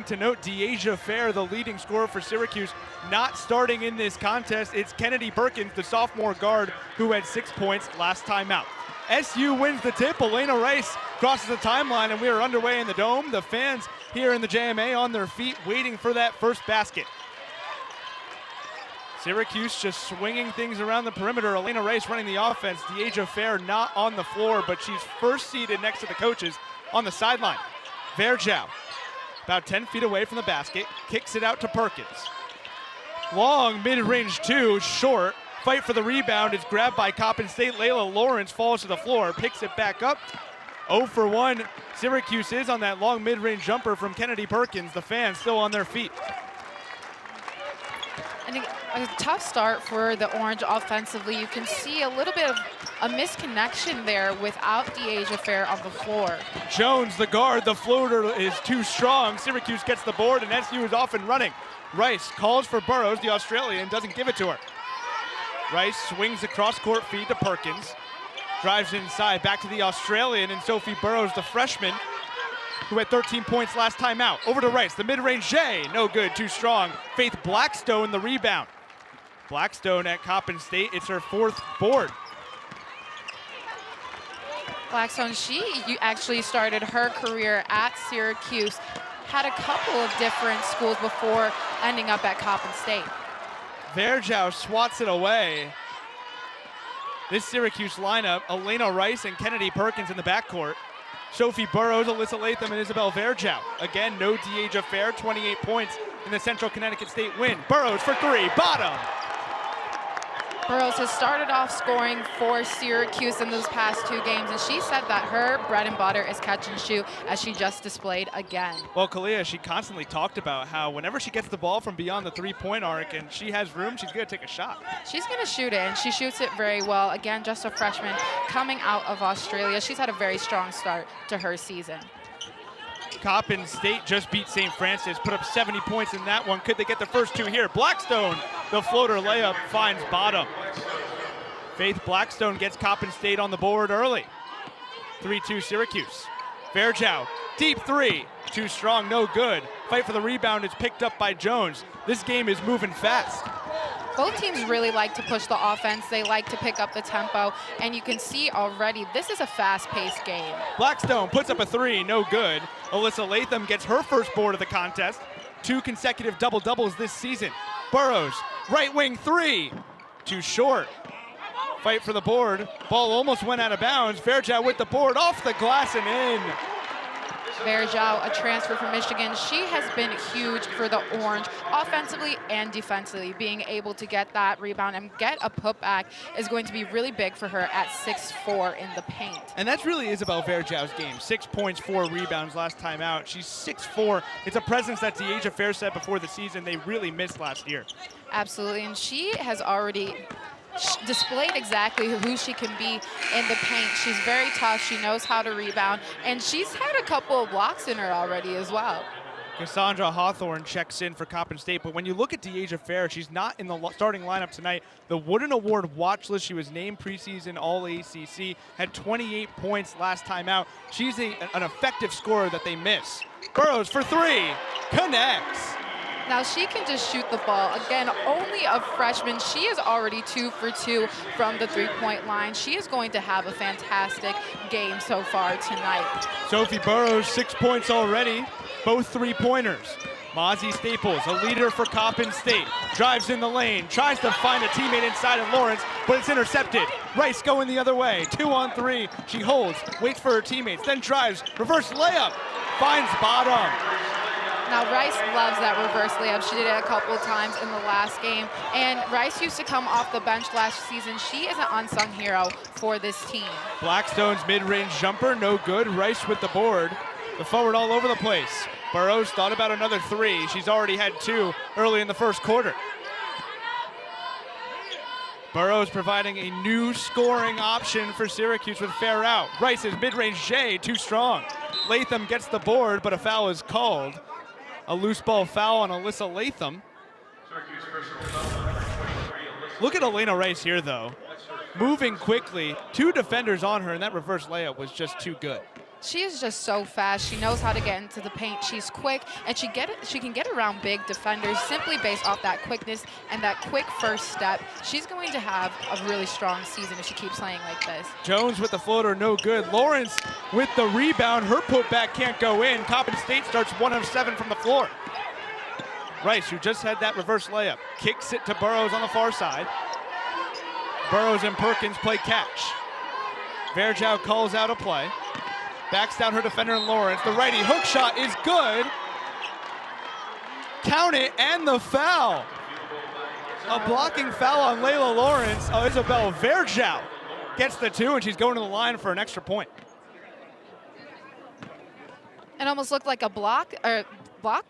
to note, Dyaisha Fair, the leading scorer for Syracuse, not starting in this contest. It's Kennedy Perkins, the sophomore guard, who had 6 points last time out. SU wins the tip. Alaina Rice crosses the timeline, and we are underway in the Dome. The fans here in the JMA on their feet waiting for that first basket. Syracuse just swinging things around the perimeter. Alaina Rice running the offense. Dyaisha Fair not on the floor, but she's first seated next to the coaches on the sideline. Varejao, about 10 feet away from the basket, kicks it out to Perkins. Long mid-range two, short. Fight for the rebound. It's grabbed by Coppin State. Layla Lawrence falls to the floor, picks it back up. 0 for 1. Syracuse is on that long mid-range jumper from Kennedy Perkins. The fans still on their feet. And a tough start for the Orange offensively. You can see a little bit of a misconnection there without Dyaisha Fair on the floor. Jones, the guard, the floater is too strong. Syracuse gets the board, and SU is off and running. Rice calls for Burrows, the Australian, doesn't give it to her. Rice swings across court feed to Perkins. Drives inside, back to the Australian, and Sophie Burrows, the freshman, who had 13 points last time out. Over to Rice, the mid-range J, no good, too strong. Faith Blackstone, the rebound. Blackstone at Coppin State, it's her 4th board. Blackstone, she actually started her career at Syracuse, had a couple of different schools before ending up at Coppin State. Varejao swats it away. This Syracuse lineup, Alaina Rice and Kennedy Perkins in the backcourt. Sophie Burrows, Alyssa Latham, and Izabel Varejao. Again, no Dyaisha Fair, 28 points in the Central Connecticut State win. Burrows for 3, bottom. Burrows has started off scoring for Syracuse in those past 2 games, and she said that her bread and butter is catch and shoot, as she just displayed again. Well, Kalia, she constantly talked about how whenever she gets the ball from beyond the 3-point arc and she has room, she's going to take a shot. She's going to shoot it, and she shoots it very well. Again, just a freshman coming out of Australia. She's had a very strong start to her season. Coppin State just beat St. Francis, put up 70 points in that one. Could they get the first 2 here? Blackstone, the floater layup, finds bottom. Faith Blackstone gets Coppin State on the board early. 3-2 Syracuse. Varejao, deep 3, too strong, no good. Fight for the rebound, it's picked up by Jones. This game is moving fast. Both teams really like to push the offense. They like to pick up the tempo, and you can see already this is a fast-paced game. Blackstone puts up a 3, no good. Alyssa Latham gets her first board of the contest. 2 consecutive double-doubles this season. Burrows, right wing 3, too short. Fight for the board. Ball almost went out of bounds. Varejao with the board, off the glass and in. Varejao, a transfer from Michigan. She has been huge for the Orange, offensively and defensively. Being able to get that rebound and get a putback is going to be really big for her at 6'4" in the paint. And that's really Izabel Varejao's game. 6 points, 4 rebounds last time out. She's 6'4". It's a presence that Dyaisha Fair said before the season they really missed last year. Absolutely, and she has already displayed exactly who she can be in the paint. She's very tough, she knows how to rebound, and she's had a couple of blocks in her already as well. Cassandra Hawthorne checks in for Coppin State, but when you look at Dyaisha Fair, she's not in the starting lineup tonight. The Wooden Award watch list, she was named preseason All-ACC, had 28 points last time out. She's an effective scorer that they miss. Burrows for 3, connects. Now she can just shoot the ball. Again, only a freshman. She is already 2 for 2 from the 3-point line. She is going to have a fantastic game so far tonight. Sophie Burrows, 6 points already, both 3-pointers. Mozzie Staples, a leader for Coppin State, drives in the lane, tries to find a teammate inside of Lawrence, but it's intercepted. Rice going the other way, 2 on 3. She holds, waits for her teammates, then drives, reverse layup, finds bottom. Now Rice loves that reverse layup. She did it a couple of times in the last game. And Rice used to come off the bench last season. She is an unsung hero for this team. Blackstone's mid-range jumper, no good. Rice with the board. The forward all over the place. Burrows thought about another 3. She's already had 2 early in the first quarter. Burrows providing a new scoring option for Syracuse with Fair out. Rice's mid-range J, too strong. Latham gets the board, but a foul is called. A loose ball foul on Alyssa Latham. Look at Alaina Rice here, though. Moving quickly, 2 defenders on her, and that reverse layup was just too good. She is just so fast. She knows how to get into the paint. She's quick, and she can get around big defenders simply based off that quickness and that quick first step. She's going to have a really strong season if she keeps playing like this. Jones with the floater, no good. Lawrence with the rebound. Her putback can't go in. Coppin State starts 1 of 7 from the floor. Rice, who just had that reverse layup, kicks it to Burrows on the far side. Burrows and Perkins play catch. Varejao calls out a play. Backs down her defender in Lawrence. The righty hook shot is good. Count it, and the foul. A blocking foul on Layla Lawrence. Oh, Izabel Varejao gets the 2, and she's going to the line for an extra point. It almost looked like a block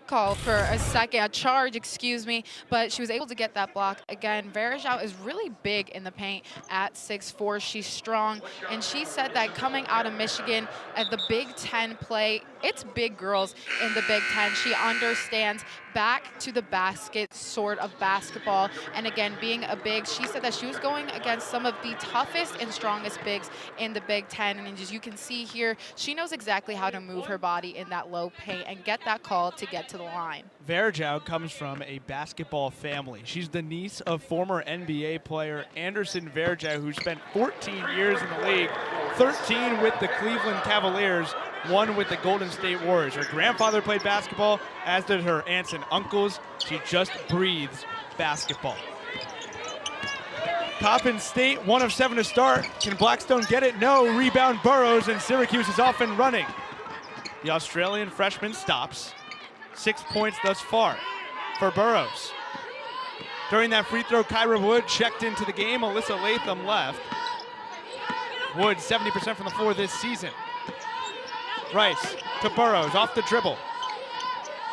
call for a second, a charge, excuse me, but she was able to get that block. Again, Varejao is really big in the paint at 6'4". She's strong, and she said that coming out of Michigan at the Big Ten play, it's big girls in the Big Ten. She understands back to the basket sort of basketball, and again, being a big, she said that she was going against some of the toughest and strongest bigs in the Big Ten, and as you can see here, she knows exactly how to move her body in that low paint and get that call to get to the line. Varejao comes from a basketball family. She's the niece of former NBA player Anderson Varejao, who spent 14 years in the league, 13 with the Cleveland Cavaliers, 1 with the Golden State Warriors. Her grandfather played basketball, as did her aunts and uncles. She just breathes basketball. Coppin State, 1 of 7 to start. Can Blackstone get it? No. Rebound Burrows, and Syracuse is off and running. The Australian freshman stops. 6 points thus far for Burrows. During that free throw, Kyra Wood checked into the game. Alyssa Latham left. Wood 70% from the floor this season. Rice to Burrows, off the dribble.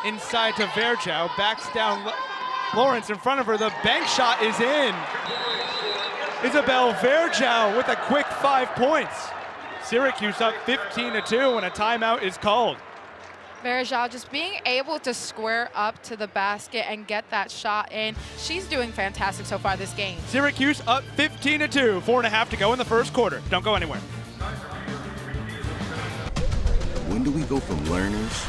Inside to Varejao, backs down Lawrence in front of her. The bank shot is in. Izabel Varejao with a quick 5 points. Syracuse up 15-2 and a timeout is called. Varejao just being able to square up to the basket and get that shot in. She's doing fantastic so far this game. Syracuse up 15-2, 4.5 to go in the first quarter. Don't go anywhere. When do we go from learners?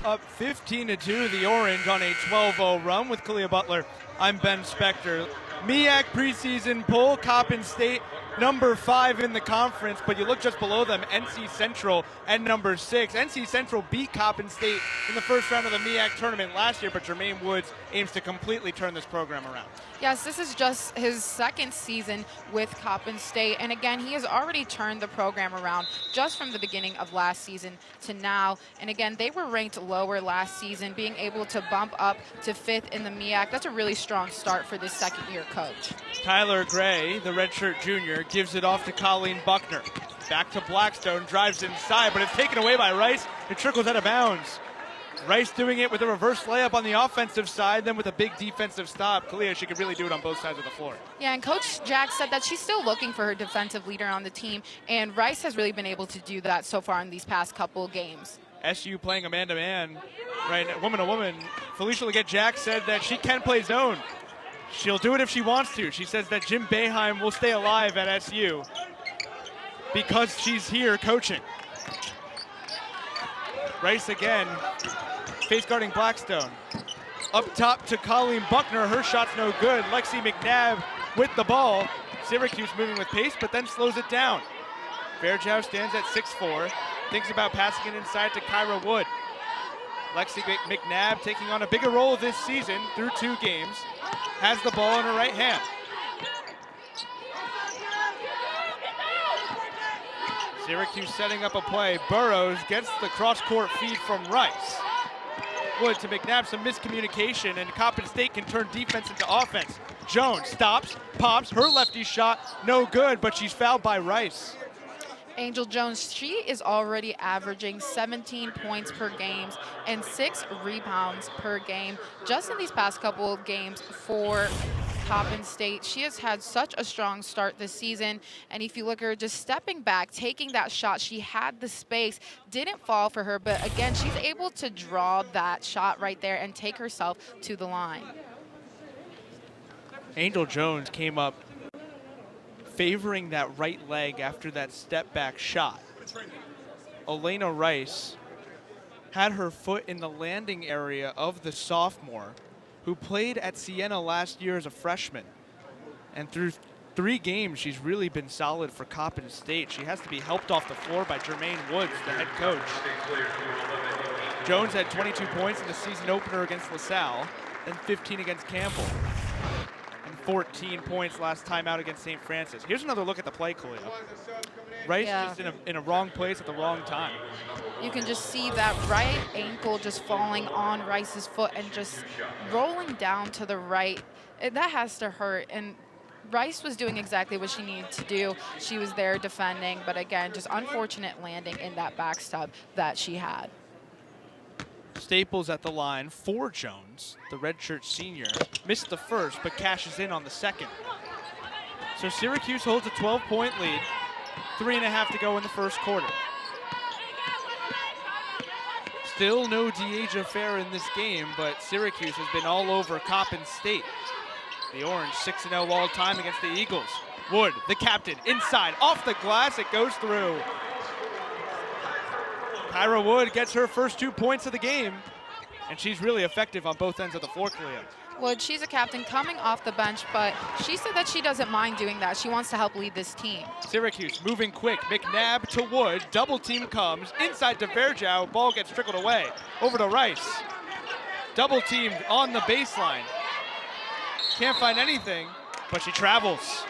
Up 15-2, the Orange on a 12-0 run with Kalia Butler. I'm Ben Spector. MEAC preseason poll, Coppin State number 5 in the conference, but you look just below them, NC Central at number 6. NC Central beat Coppin State in the first round of the MEAC tournament last year, but Jermaine Woods aims to completely turn this program around. Yes, this is just his second season with Coppin State, and again, he has already turned the program around just from the beginning of last season to now. And again, they were ranked lower last season, being able to bump up to 5th in the MEAC. That's a really strong start for this second-year coach. Tyler Gray, the redshirt junior, gives it off to Colleen Buckner. Back to Blackstone, drives inside, but it's taken away by Rice. It trickles out of bounds. Rice doing it with a reverse layup on the offensive side, then with a big defensive stop. Kalia, she could really do it on both sides of the floor. Yeah, and Coach Jack said that she's still looking for her defensive leader on the team, and Rice has really been able to do that so far in these past couple of games. SU playing a man-to-man, right, woman-to-woman. Felicia Leggett-Jack said that she can play zone. She'll do it if she wants to. She says that Jim Boeheim will stay alive at SU because she's here coaching. Rice again, face guarding Blackstone. Up top to Colleen Buckner, her shot's no good. Lexi McNabb with the ball. Syracuse moving with pace, but then slows it down. Varejao stands at 6'4", thinks about passing it inside to Kyra Wood. Lexi McNabb taking on a bigger role this season through 2 games. Has the ball in her right hand. Syracuse setting up a play. Burrows gets the cross-court feed from Rice. Wood to McNabb, some miscommunication, and Coppin State can turn defense into offense. Jones stops, pops, her lefty shot, no good, but she's fouled by Rice. Angel Jones, she is already averaging 17 points per game and 6 rebounds per game just in these past couple of games for Coppin State. She has had such a strong start this season, and if you look at her just stepping back, taking that shot, she had the space, didn't fall for her, but again, she's able to draw that shot right there and take herself to the line. Angel Jones came up favoring that right leg after that step back shot. Alaina Rice had her foot in the landing area of the sophomore who played at Siena last year as a freshman. And through 3 games, she's really been solid for Coppin State. She has to be helped off the floor by Jermaine Woods, the head coach. Jones had 22 points in the season opener against LaSalle, then 15 against Campbell, and 14 points last time out against St. Francis. Here's another look at the play, Kalia. Rice just in a wrong place at the wrong time. You can just see that right ankle just falling on Rice's foot and just rolling down to the right. That has to hurt. And Rice was doing exactly what she needed to do. She was there defending, but again, just unfortunate landing in that backstop that she had. Staples at the line for Jones, the redshirt senior. Missed the first, but cashes in on the second. So Syracuse holds a 12-point lead. 3.5 to go in the first quarter. Still no Dyaisha Fair in this game, but Syracuse has been all over Coppin State. The Orange 6-0 all time against the Eagles. Wood, the captain, inside, off the glass, it goes through. Kyra Wood gets her first 2 points of the game, and she's really effective on both ends of the floor, Kalia. Wood, she's a captain coming off the bench, but she said that she doesn't mind doing that. She wants to help lead this team. Syracuse moving quick. McNabb to Wood. Double team comes. Inside to Varejao. Ball gets trickled away. Over to Rice. Double teamed on the baseline. Can't find anything, but she travels.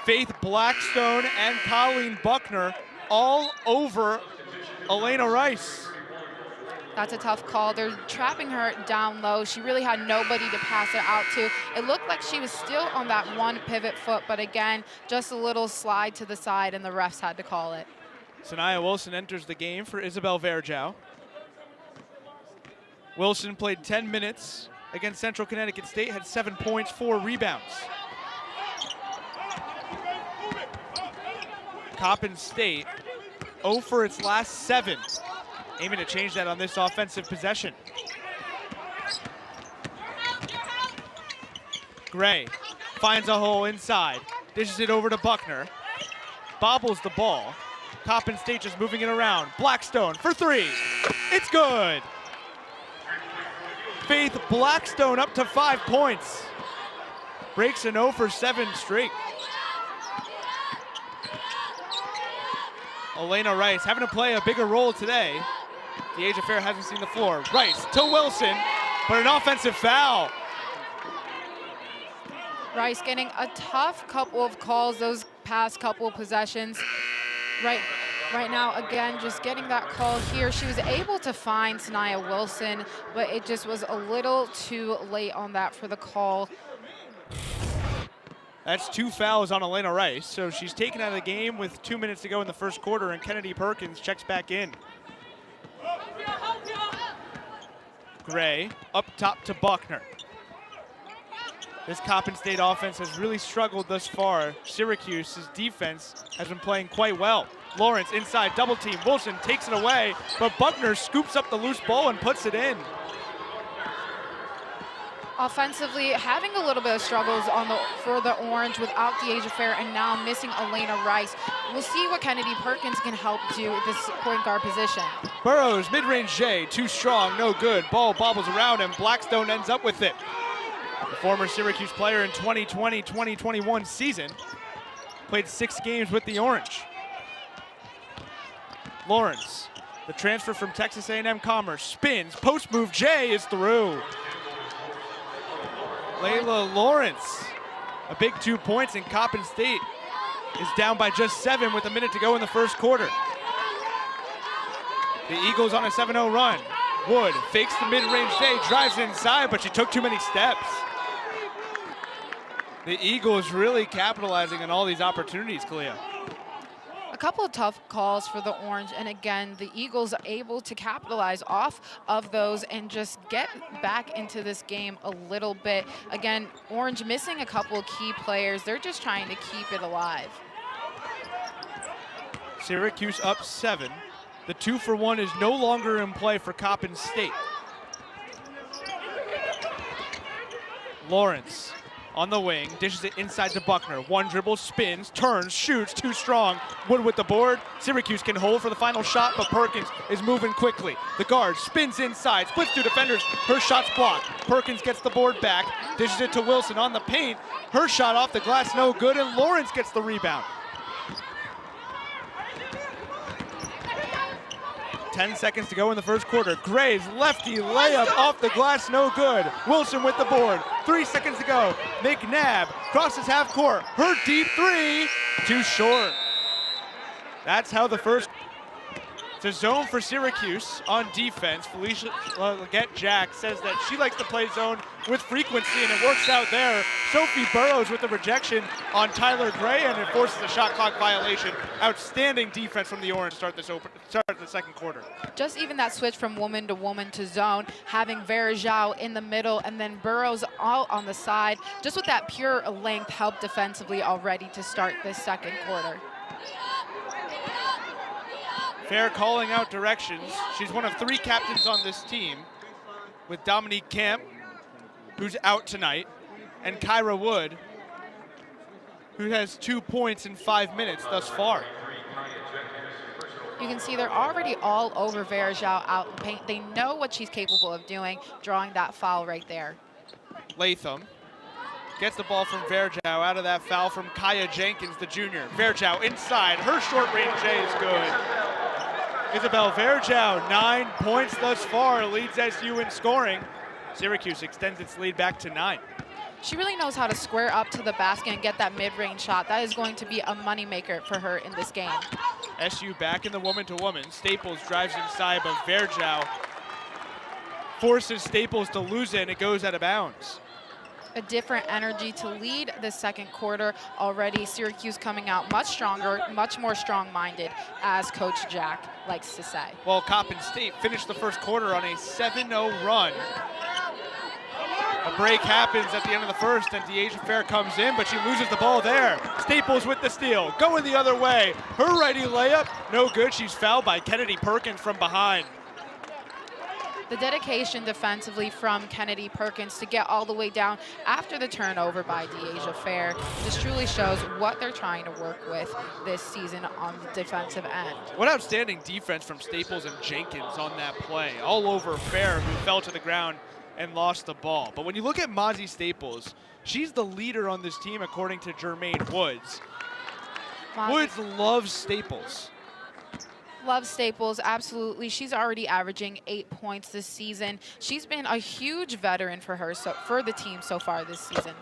Faith Blackstone and Colleen Buckner all over Alaina Rice. That's a tough call. They're trapping her down low. She really had nobody to pass it out to. It looked like she was still on that one pivot foot, but again, just a little slide to the side, and the refs had to call it. Sanaya Wilson enters the game for Izabel Varejao. Wilson played 10 minutes against Central Connecticut State, had 7 points, 4 rebounds. Coppin State 0 for its last 7. Aiming to change that on this offensive possession. Gray finds a hole inside, dishes it over to Buckner, bobbles the ball. Coppin State just moving it around. Blackstone for 3, it's good. Faith Blackstone up to 5 points. Breaks an 0 for 7 straight. Alaina Rice having to play a bigger role today. Dyaisha Fair hasn't seen the floor. Rice to Wilson, but an offensive foul. Rice getting a tough couple of calls those past couple of possessions. Right now, again, just getting that call here. She was able to find Sanaya Wilson, but it just was a little too late on that for the call. That's 2 fouls on Alaina Rice, so she's taken out of the game with 2 minutes to go in the first quarter, and Kennedy Perkins checks back in. Gray up top to Buckner. This Coppin State offense has really struggled thus far. Syracuse's defense has been playing quite well. Lawrence inside, double team. Wilson takes it away, but Buckner scoops up the loose ball and puts it in. Offensively, having a little bit of struggles for the Orange without Dyaisha Fair and now missing Alaina Rice. We'll see what Kennedy Perkins can help do at this point guard position. Burrows, mid-range J, too strong, no good. Ball bobbles around him. Blackstone ends up with it. The former Syracuse player in 2020-2021 season played 6 games with the Orange. Lawrence, the transfer from Texas A&M Commerce, spins, post move J is through. Layla Lawrence, a big 2 points, and Coppin State is down by just 7 with a minute to go in the first quarter. The Eagles on a 7-0 run. Wood fakes the mid-range J, drives inside, but she took too many steps. The Eagles really capitalizing on all these opportunities, Kalia. A couple of tough calls for the Orange, and again, the Eagles are able to capitalize off of those and just get back into this game a little bit. Again, Orange missing a couple of key players. They're just trying to keep it alive. Syracuse up 7. The 2-for-1 is no longer in play for Coppin State. Lawrence on the wing, dishes it inside to Buckner. One dribble, spins, turns, shoots, too strong. Wood with the board. Syracuse can hold for the final shot, but Perkins is moving quickly. The guard spins inside, splits two defenders. Her shot's blocked. Perkins gets the board back, dishes it to Wilson on the paint. Her shot off the glass, no good, and Lawrence gets the rebound. 10 seconds to go in the first quarter. Gray's lefty layup off the glass, no good. Wilson with the board. 3 seconds to go. McNabb crosses half court. Her deep three, too short. That's how the first. It's a zone for Syracuse on defense. Felicia Leggett-Jack says that she likes to play zone with frequency, and it works out there. Sophie Burrows with the rejection on Tyler Gray, and it forces a shot clock violation. Outstanding defense from the Orange start the second quarter. Just even that switch from woman to zone, having Varejao in the middle and then Burrows all on the side, just with that pure length helped defensively already to start this second quarter. Fair calling out directions. She's one of 3 captains on this team, with Dominique Camp, who's out tonight, and Kyra Wood, who has 2 points in 5 minutes thus far. You can see they're already all over Varejao out in the paint. They know what she's capable of doing, drawing that foul right there. Latham gets the ball from Varejao out of that foul from Kaya Jenkins, the junior. Varejao inside, her short range J is good. Izabel Varejao, 9 points thus far, leads SU in scoring. Syracuse extends its lead back to 9. She really knows how to square up to the basket and get that mid-range shot. That is going to be a moneymaker for her in this game. SU back in the woman-to-woman. Staples drives inside, but Varejao forces Staples to lose it, and it goes out of bounds. A different energy to lead the second quarter already. Syracuse coming out much stronger, much more strong-minded, as Coach Jack likes to say. Well, Coppin State finished the first quarter on a 7-0 run. A break happens at the end of the first, and Dyaisha Fair comes in, but she loses the ball there. Staples with the steal, going the other way. Her righty layup, no good. She's fouled by Kennedy Perkins from behind. The dedication defensively from Kennedy Perkins to get all the way down after the turnover by Dyaisha Fair just truly shows what they're trying to work with this season on the defensive end. What outstanding defense from Staples and Jenkins on that play. All over Fair, who fell to the ground and lost the ball. But when you look at Mozzie Staples, she's the leader on this team according to Jermaine Woods. Woods loves Staples. Loves Staples, absolutely. She's already averaging 8 points this season. She's been a huge veteran for her, for the team so far this season.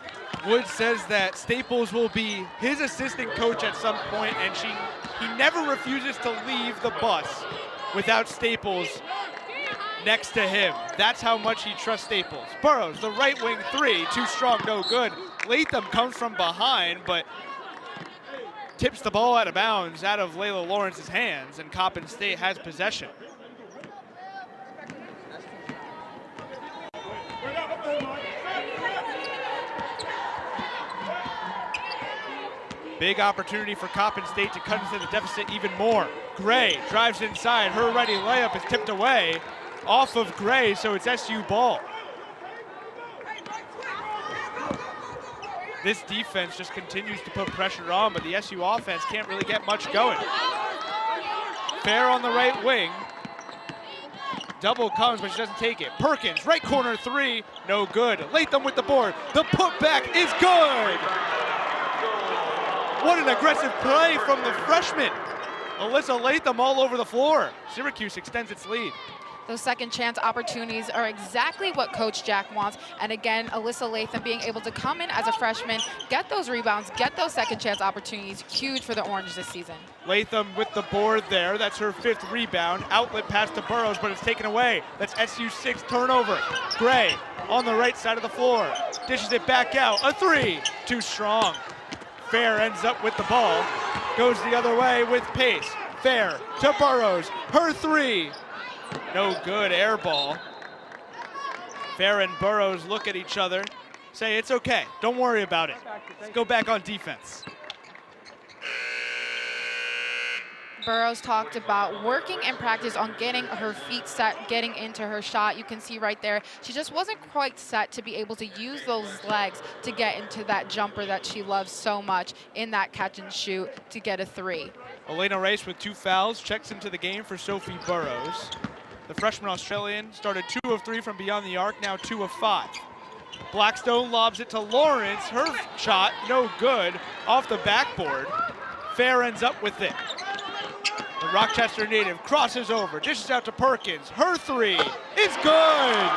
Woods says that Staples will be his assistant coach at some point, and he never refuses to leave the bus without Staples next to him. That's how much he trusts Staples. Burrows, the right wing three, too strong, no good. Latham comes from behind, but tips the ball out of bounds, out of Layla Lawrence's hands, and Coppin State has possession. Big opportunity for Coppin State to cut into the deficit even more. Gray drives inside, her righty layup is tipped away off of Gray, so it's SU ball. This defense just continues to put pressure on, but the SU offense can't really get much going. Fair on the right wing. Double comes, but she doesn't take it. Perkins, right corner three, no good. Latham with the board. The putback is good. What an aggressive play from the freshman. Alyssa Latham all over the floor. Syracuse extends its lead. Those second chance opportunities are exactly what Coach Jack wants. And again, Alyssa Latham being able to come in as a freshman, get those rebounds, get those second chance opportunities, huge for the Orange this season. Latham with the board there. That's her 5th rebound. Outlet pass to Burrows, but it's taken away. That's SU's 6th turnover. Gray on the right side of the floor. Dishes it back out. A three. Too strong. Fair ends up with the ball. Goes the other way with pace. Fair to Burrows. Her three. No good, air ball. Fair and Burrows look at each other, say it's okay, don't worry about it. Let's go back on defense. Burrows talked about working in practice on getting her feet set, getting into her shot. You can see right there, she just wasn't quite set to be able to use those legs to get into that jumper that she loves so much in that catch and shoot to get a 3. Alaina Rice with 2 fouls, checks into the game for Sophie Burrows. The freshman Australian started 2 of 3 from beyond the arc, now 2 of 5. Blackstone lobs it to Lawrence. Her shot, no good, off the backboard. Fair ends up with it. The Rochester native crosses over, dishes out to Perkins. Her 3 is good.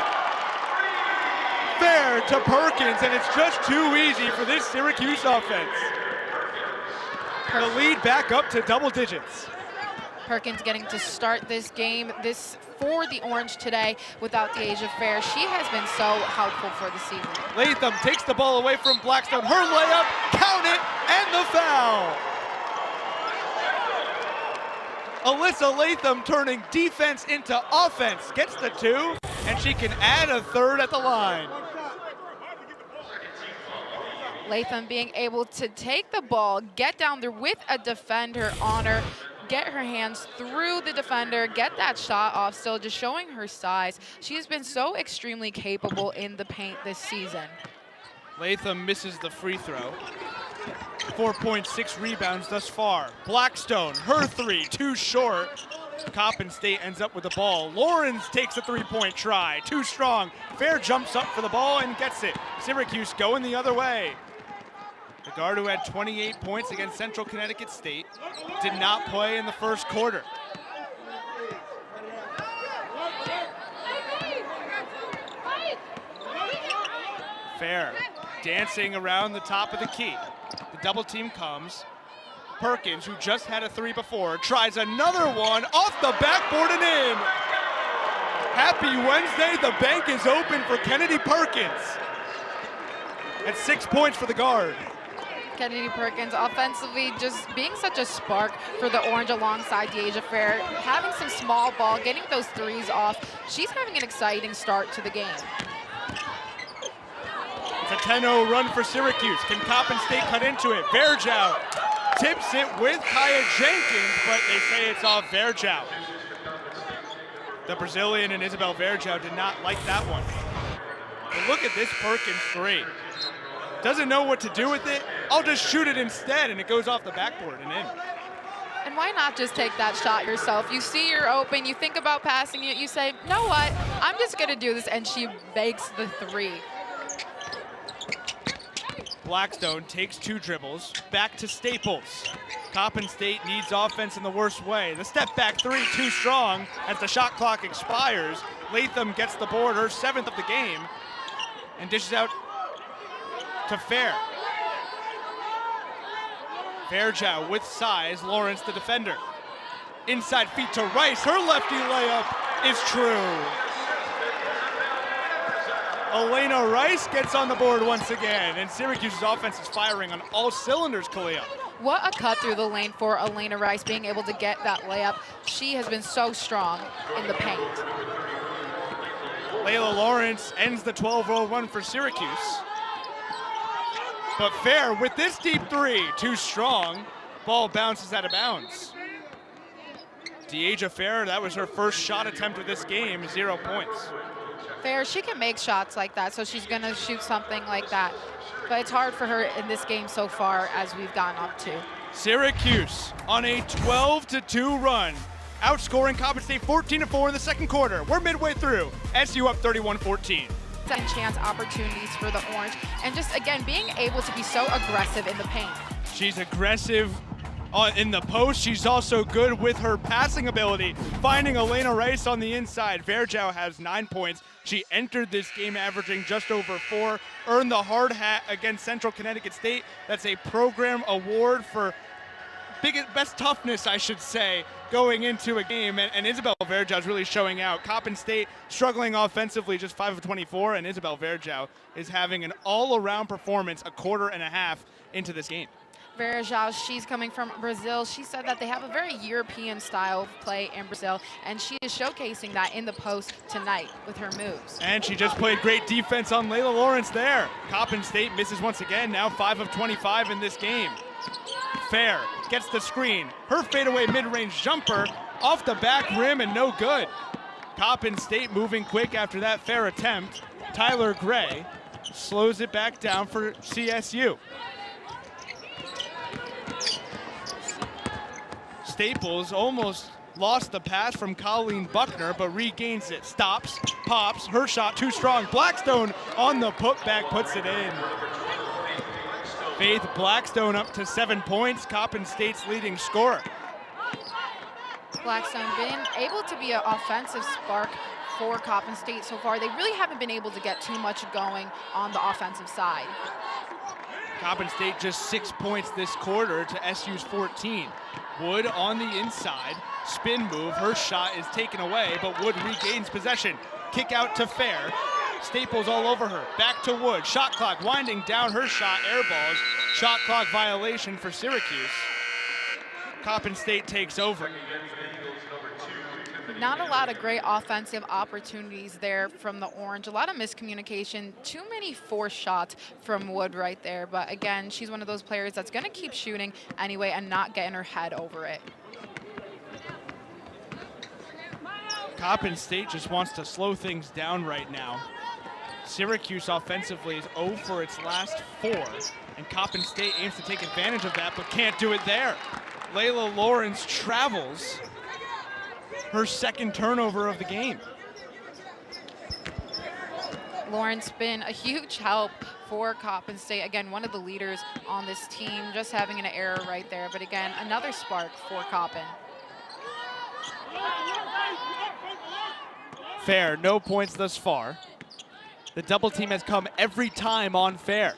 Fair to Perkins, and it's just too easy for this Syracuse offense. The lead back up to double digits. Perkins getting to start this game, for the Orange today without Dyaisha Fair. She has been so helpful for the season. Latham takes the ball away from Blackstone. Her layup, count it, and the foul. Alyssa Latham turning defense into offense. Gets the 2, and she can add a 3rd at the line. Latham being able to take the ball, get down there with a defender on her, get her hands through the defender, get that shot off, still just showing her size. She has been so extremely capable in the paint this season. Latham misses the free throw. 4.6 rebounds thus far. Blackstone, her 3, too short. Coppin State ends up with the ball. Lawrence takes a 3-point try, too strong. Fair jumps up for the ball and gets it. Syracuse going the other way. The guard who had 28 points against Central Connecticut State did not play in the first quarter. Fair dancing around the top of the key. The double team comes. Perkins, who just had a 3 before, tries another one off the backboard and in. Happy Wednesday, the bank is open for Kennedy Perkins. At 6 points for the guard. Kennedy Perkins offensively just being such a spark for the Orange alongside Dyaisha Fair, having some small ball, getting those 3s off. She's having an exciting start to the game. It's a 10-0 run for Syracuse. Can Coppin State cut into it? Varejao tips it with Kaya Jenkins, but they say it's off Varejao. The Brazilian and Izabel Varejao did not like that one. But look at this Perkins 3. Doesn't know what to do with it. I'll just shoot it instead, and it goes off the backboard and in. And why not just take that shot yourself? You see you're open, you think about passing it, you say, you know what, I'm just gonna do this, and she makes the 3. Blackstone takes 2 dribbles, back to Staples. Coppin State needs offense in the worst way. The step back 3, too strong as the shot clock expires. Latham gets the board, her 7th of the game, and dishes out to Fair. Varejao with size, Lawrence the defender. Inside feet to Rice, her lefty layup is true. Alaina Rice gets on the board once again, and Syracuse's offense is firing on all cylinders, Kalia. What a cut through the lane for Alaina Rice, being able to get that layup. She has been so strong in the paint. Layla Lawrence ends the 12-0 run for Syracuse. But Fair with this deep 3, too strong. Ball bounces out of bounds. Dyaisha Fair, that was her first shot attempt of this game, 0 points. Fair, she can make shots like that, so she's gonna shoot something like that. But it's hard for her in this game so far as we've gotten up to. Syracuse on a 12-2 run, outscoring Coppin State 14-4 in the second quarter. We're midway through. SU up 31-14. Second chance opportunities for the Orange, and just again being able to be so aggressive in the paint. She's aggressive in the post. She's also good with her passing ability, finding Alaina Rice on the inside. Varejao has 9 points. She entered this game averaging just over 4, earned the hard hat against Central Connecticut State. That's a program award for best toughness, I should say, going into a game, and Izabel Varejao is really showing out. Coppin State struggling offensively, just 5 of 24, and Izabel Varejao is having an all-around performance, a quarter and a half into this game. Varejao, she's coming from Brazil. She said that they have a very European style of play in Brazil, and she is showcasing that in the post tonight with her moves. And she just played great defense on Layla Lawrence there. Coppin State misses once again, now 5 of 25 in this game. Fair gets the screen. Her fadeaway mid-range jumper off the back rim and no good. Coppin State moving quick after that Fair attempt. Tyler Gray slows it back down for CSU. Staples almost lost the pass from Colleen Buckner, but regains it. Stops, pops, her shot too strong. Blackstone on the putback puts it in. Faith Blackstone up to 7 points, Coppin State's leading scorer. Blackstone been able to be an offensive spark for Coppin State so far. They really haven't been able to get too much going on the offensive side. Coppin State just 6 points this quarter to SU's 14. Wood on the inside, spin move, her shot is taken away, but Wood regains possession. Kick out to Fair, Staples all over her, back to Wood, shot clock winding down, her shot airballs, shot clock violation for Syracuse. Coppin State takes over. Not a lot of great offensive opportunities there from the Orange. A lot of miscommunication, too many forced shots from Wood right there. But again, she's one of those players that's going to keep shooting anyway and not getting her head over it. Coppin State just wants to slow things down right now. Syracuse offensively is 0 for its last 4, and Coppin State aims to take advantage of that, but can't do it there. Layla Lawrence travels. Her second turnover of the game. Lawrence been a huge help for Coppin State. Again, one of the leaders on this team, just having an error right there. But again, another spark for Coppin. Fair, no points thus far. The double team has come every time on Fair.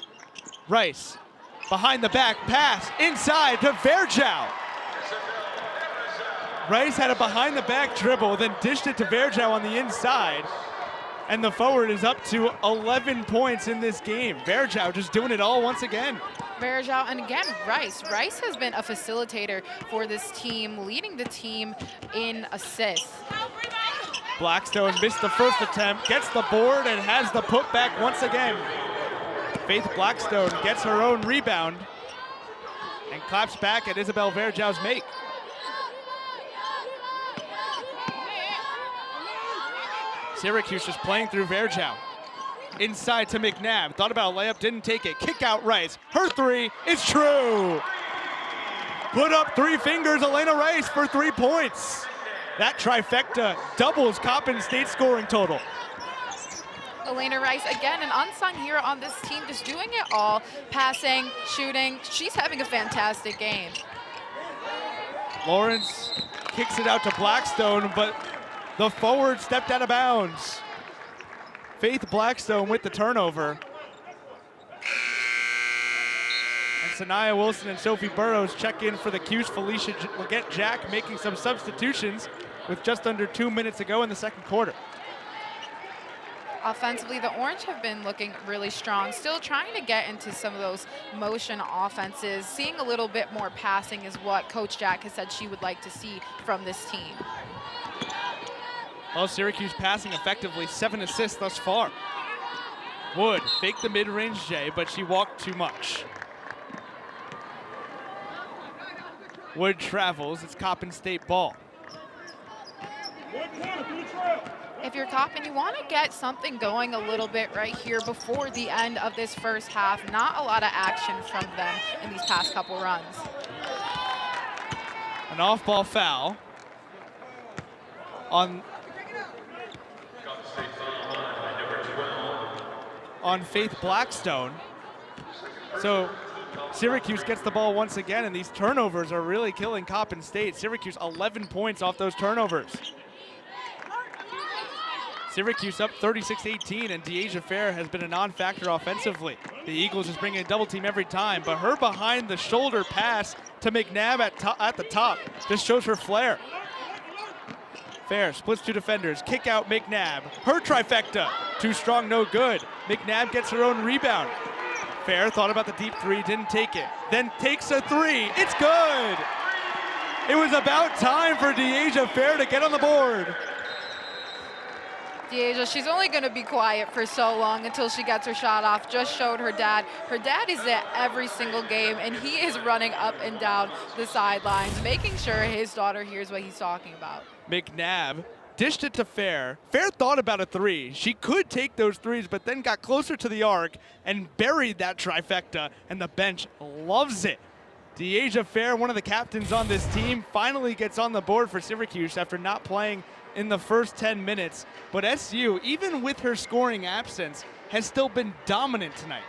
Rice, behind the back, pass, inside to Varejao. Rice had a behind the back dribble, then dished it to Varejao on the inside. And the forward is up to 11 points in this game. Varejao just doing it all once again. Varejao, and again, Rice. Rice has been a facilitator for this team, leading the team in assists. Blackstone missed the first attempt, gets the board, and has the putback once again. Faith Blackstone gets her own rebound and claps back at Izabel Varejao's make. Syracuse just playing through Varejao. Inside to McNabb. Thought about a layup, didn't take it. Kick out Rice. Her three is true. Put up 3 fingers, Alaina Rice for 3 points. That trifecta doubles Coppin State's scoring total. Alaina Rice, again, an unsung hero on this team, just doing it all. Passing, shooting. She's having a fantastic game. Lawrence kicks it out to Blackstone, but the forward stepped out of bounds. Faith Blackstone with the turnover. And Sanaya Wilson and Sophie Burrows check in for the Cuse. Felicia Leggett Jack making some substitutions with just under 2 minutes to go in the second quarter. Offensively, the Orange have been looking really strong, still trying to get into some of those motion offenses. Seeing a little bit more passing is what Coach Jack has said she would like to see from this team. Well, Syracuse passing effectively, 7 assists thus far. Wood faked the mid-range J, but she walked too much. Wood travels, it's Coppin State ball. If you're Coppin, you want to get something going a little bit right here before the end of this first half. Not a lot of action from them in these past couple runs. An off-ball foul on Faith Blackstone. So Syracuse gets the ball once again, and these turnovers are really killing Coppin State. Syracuse 11 points off those turnovers. Syracuse up 36-18, and Dyaisha Fair has been a non-factor offensively. The Eagles is bringing a double team every time, but her behind the shoulder pass to McNabb at the top just shows her flair. Fair splits 2 defenders, kick out McNabb. Her trifecta, too strong, no good. McNabb gets her own rebound. Fair thought about the deep 3, didn't take it. Then takes a 3, it's good. It was about time for Dyaisha Fair to get on the board. Dyaisha, she's only going to be quiet for so long until she gets her shot off. Just showed her dad. Her dad is at every single game, and he is running up and down the sidelines, making sure his daughter hears what he's talking about. McNabb dished it to Fair. Fair thought about a three. She could take those threes, but then got closer to the arc and buried that trifecta, and the bench loves it. Dyaisha Fair, one of the captains on this team, finally gets on the board for Syracuse after not playing in the first 10 minutes. But SU, even with her scoring absence, has still been dominant tonight.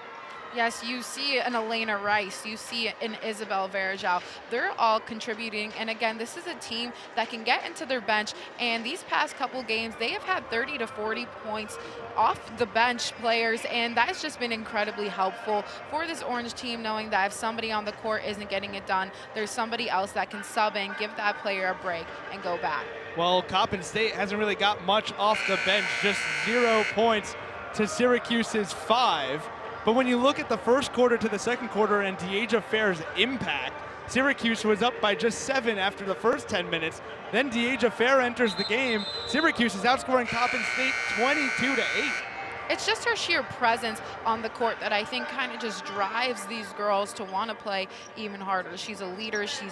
Yes, you see an Alaina Rice, you see an Izabel Varejao. They're all contributing, and again, this is a team that can get into their bench, and these past couple games, they have had 30 to 40 points off the bench players, and that's just been incredibly helpful for this Orange team, knowing that if somebody on the court isn't getting it done, there's somebody else that can sub in, give that player a break, and go back. Well, Coppin State hasn't really got much off the bench, just 0 points to Syracuse's 5. But when you look at the first quarter to the second quarter and Dyaisha Fair's impact, Syracuse was up by just 7 after the first 10 minutes. Then Dyaisha Fair enters the game. Syracuse is outscoring Coppin State 22 to 8. It's just her sheer presence on the court that I think kind of just drives these girls to want to play even harder. She's a leader. She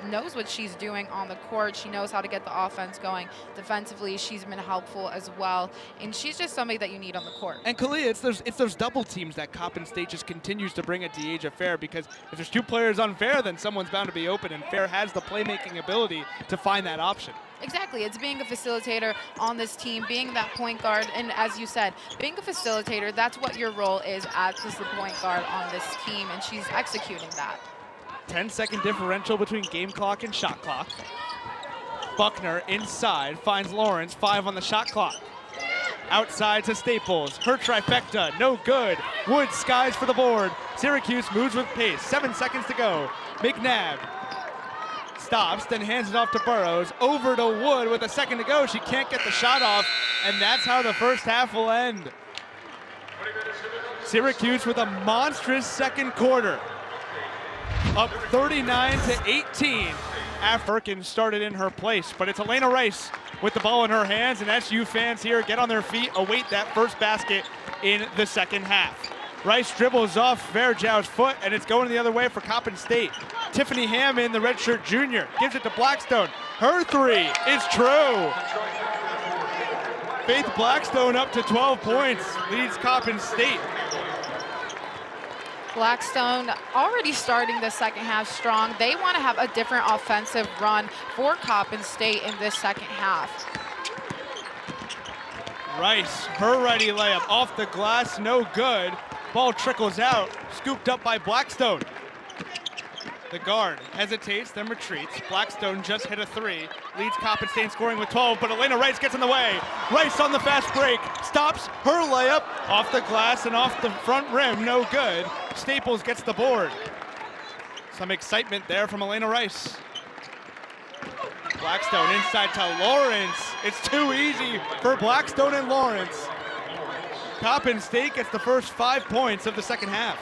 knows what she's doing on the court. She knows how to get the offense going. Defensively, she's been helpful as well. And she's just somebody that you need on the court. And Kalia, it's those double teams that Coppin State just continues to bring at Dyaisha Fair, because if there's 2 players on Fair, then someone's bound to be open, and Fair has the playmaking ability to find that option. Exactly. It's being a facilitator on this team, being that point guard, and as you said, being a facilitator, that's what your role is as the point guard on this team, and she's executing that. 10-second differential between game clock and shot clock. Buckner inside, finds Lawrence, 5 on the shot clock. Outside to Staples, her trifecta, no good. Wood skies for the board. Syracuse moves with pace, 7 seconds to go. McNabb stops, then hands it off to Burrows, over to Wood with a second to go. She can't get the shot off, and that's how the first half will end. Syracuse with a monstrous second quarter, up 39 to 18. Perkins started in her place, but it's Alaina Rice with the ball in her hands, and SU fans here get on their feet, await that first basket in the second half. Rice dribbles off Varejao's foot, and it's going the other way for Coppin State. Tiffany Hammond, the redshirt junior, gives it to Blackstone. Her three is true. Faith Blackstone up to 12 points, leads Coppin State. Blackstone already starting the second half strong. They want to have a different offensive run for Coppin State in this second half. Rice, her righty layup off the glass, no good. Ball trickles out, scooped up by Blackstone. The guard hesitates, then retreats. Blackstone just hit a 3, leads Coppin State scoring with 12, but Alaina Rice gets in the way. Rice on the fast break, stops her layup off the glass and off the front rim, no good. Staples gets the board. Some excitement there from Alaina Rice. Blackstone inside to Lawrence. It's too easy for Blackstone and Lawrence. Coppin State gets the first 5 points of the second half.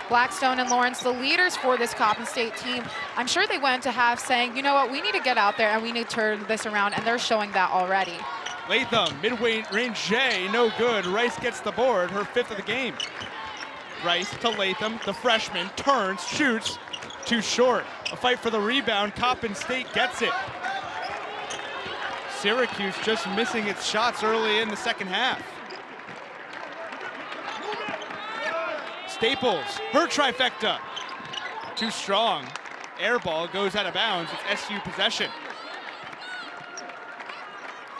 Blackstone and Lawrence, the leaders for this Coppin State team. I'm sure they went to half saying, you know what, we need to get out there and we need to turn this around, and they're showing that already. Latham, mid-range J, no good. Rice gets the board, her 5th of the game. Rice to Latham, the freshman, turns, shoots, too short. A fight for the rebound, Coppin State gets it. Syracuse just missing its shots early in the second half. Staples, her trifecta, too strong. Air ball goes out of bounds, it's SU possession.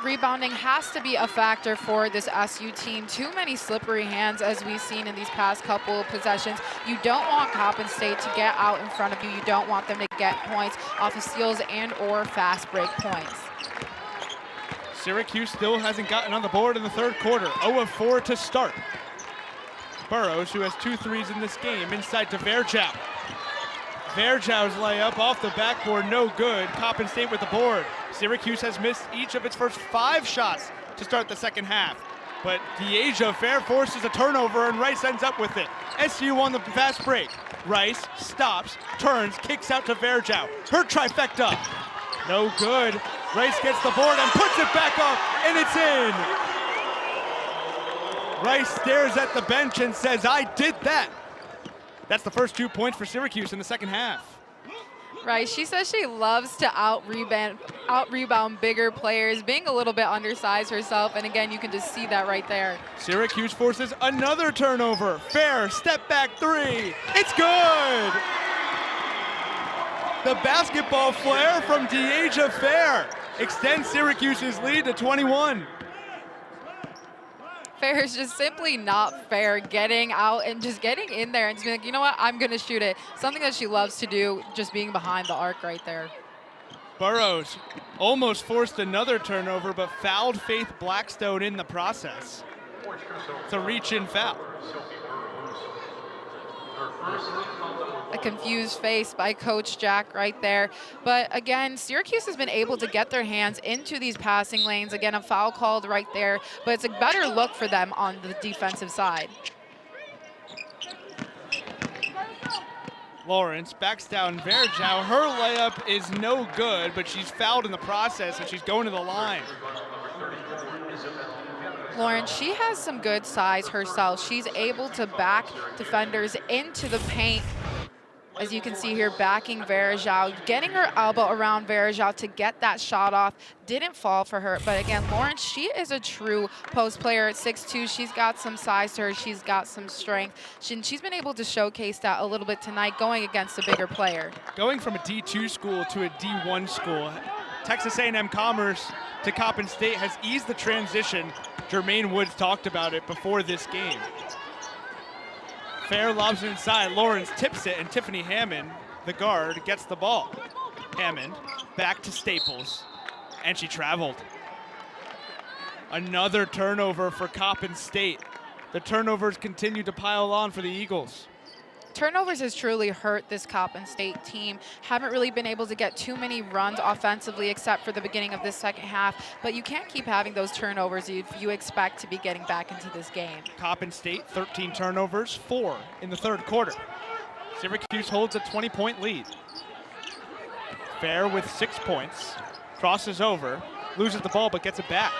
Rebounding has to be a factor for this SU team. Too many slippery hands as we've seen in these past couple of possessions. You don't want Coppin State to get out in front of you. You don't want them to get points off of steals and or fast break points. Syracuse still hasn't gotten on the board in the third quarter. 0 of 4 to start. Burrows, who has 2 threes in this game, inside to Varejao. Varejao's layup off the backboard, no good. Coppin State with the board. Syracuse has missed each of its first 5 shots to start the second half. But Dyaisha Fair forces a turnover and Rice ends up with it. SU on the fast break. Rice stops, turns, kicks out to Varejao. Her trifecta, no good. Rice gets the board and puts it back up, and it's in. Rice stares at the bench and says, I did that. That's the first 2 points for Syracuse in the second half. Right, she says she loves to out-rebound bigger players, being a little bit undersized herself, and again, you can just see that right there. Syracuse forces another turnover. Fair, step back three. It's good! The basketball flare from Dyaisha Fair extends Syracuse's lead to 21. Fair is just simply not fair, getting out and just getting in there and just being like, you know what, I'm going to shoot it. Something that she loves to do, just being behind the arc right there. Burrows almost forced another turnover, but fouled Faith Blackstone in the process. It's a reach-in foul. A confused face by Coach Jack right there. But again, Syracuse has been able to get their hands into these passing lanes. Again, a foul called right there, but it's a better look for them on the defensive side. Lawrence backs down Varejao. Her layup is no good, but she's fouled in the process, and she's going to the line. Lauren, she has some good size herself. She's able to back defenders into the paint. As you can see here, backing Varejao, getting her elbow around Varejao to get that shot off. Didn't fall for her, but again, Lauren, she is a true post player at 6'2". She's got some size to her. She's got some strength. She's been able to showcase that a little bit tonight, going against a bigger player. Going from a D2 school to a D1 school, Texas A&M Commerce to Coppin State has eased the transition. Jermaine Woods talked about it before this game. Fair lobs it inside. Lawrence tips it, and Tiffany Hammond, the guard, gets the ball. Hammond back to Staples, and she traveled. Another turnover for Coppin State. The turnovers continue to pile on for the Eagles. Turnovers has truly hurt this Coppin State team. Haven't really been able to get too many runs offensively except for the beginning of this second half, but you can't keep having those turnovers if you expect to be getting back into this game. Coppin State, 13 turnovers, 4 in the third quarter. Syracuse holds a 20-point lead. Fair with 6 points, crosses over, loses the ball but gets it back.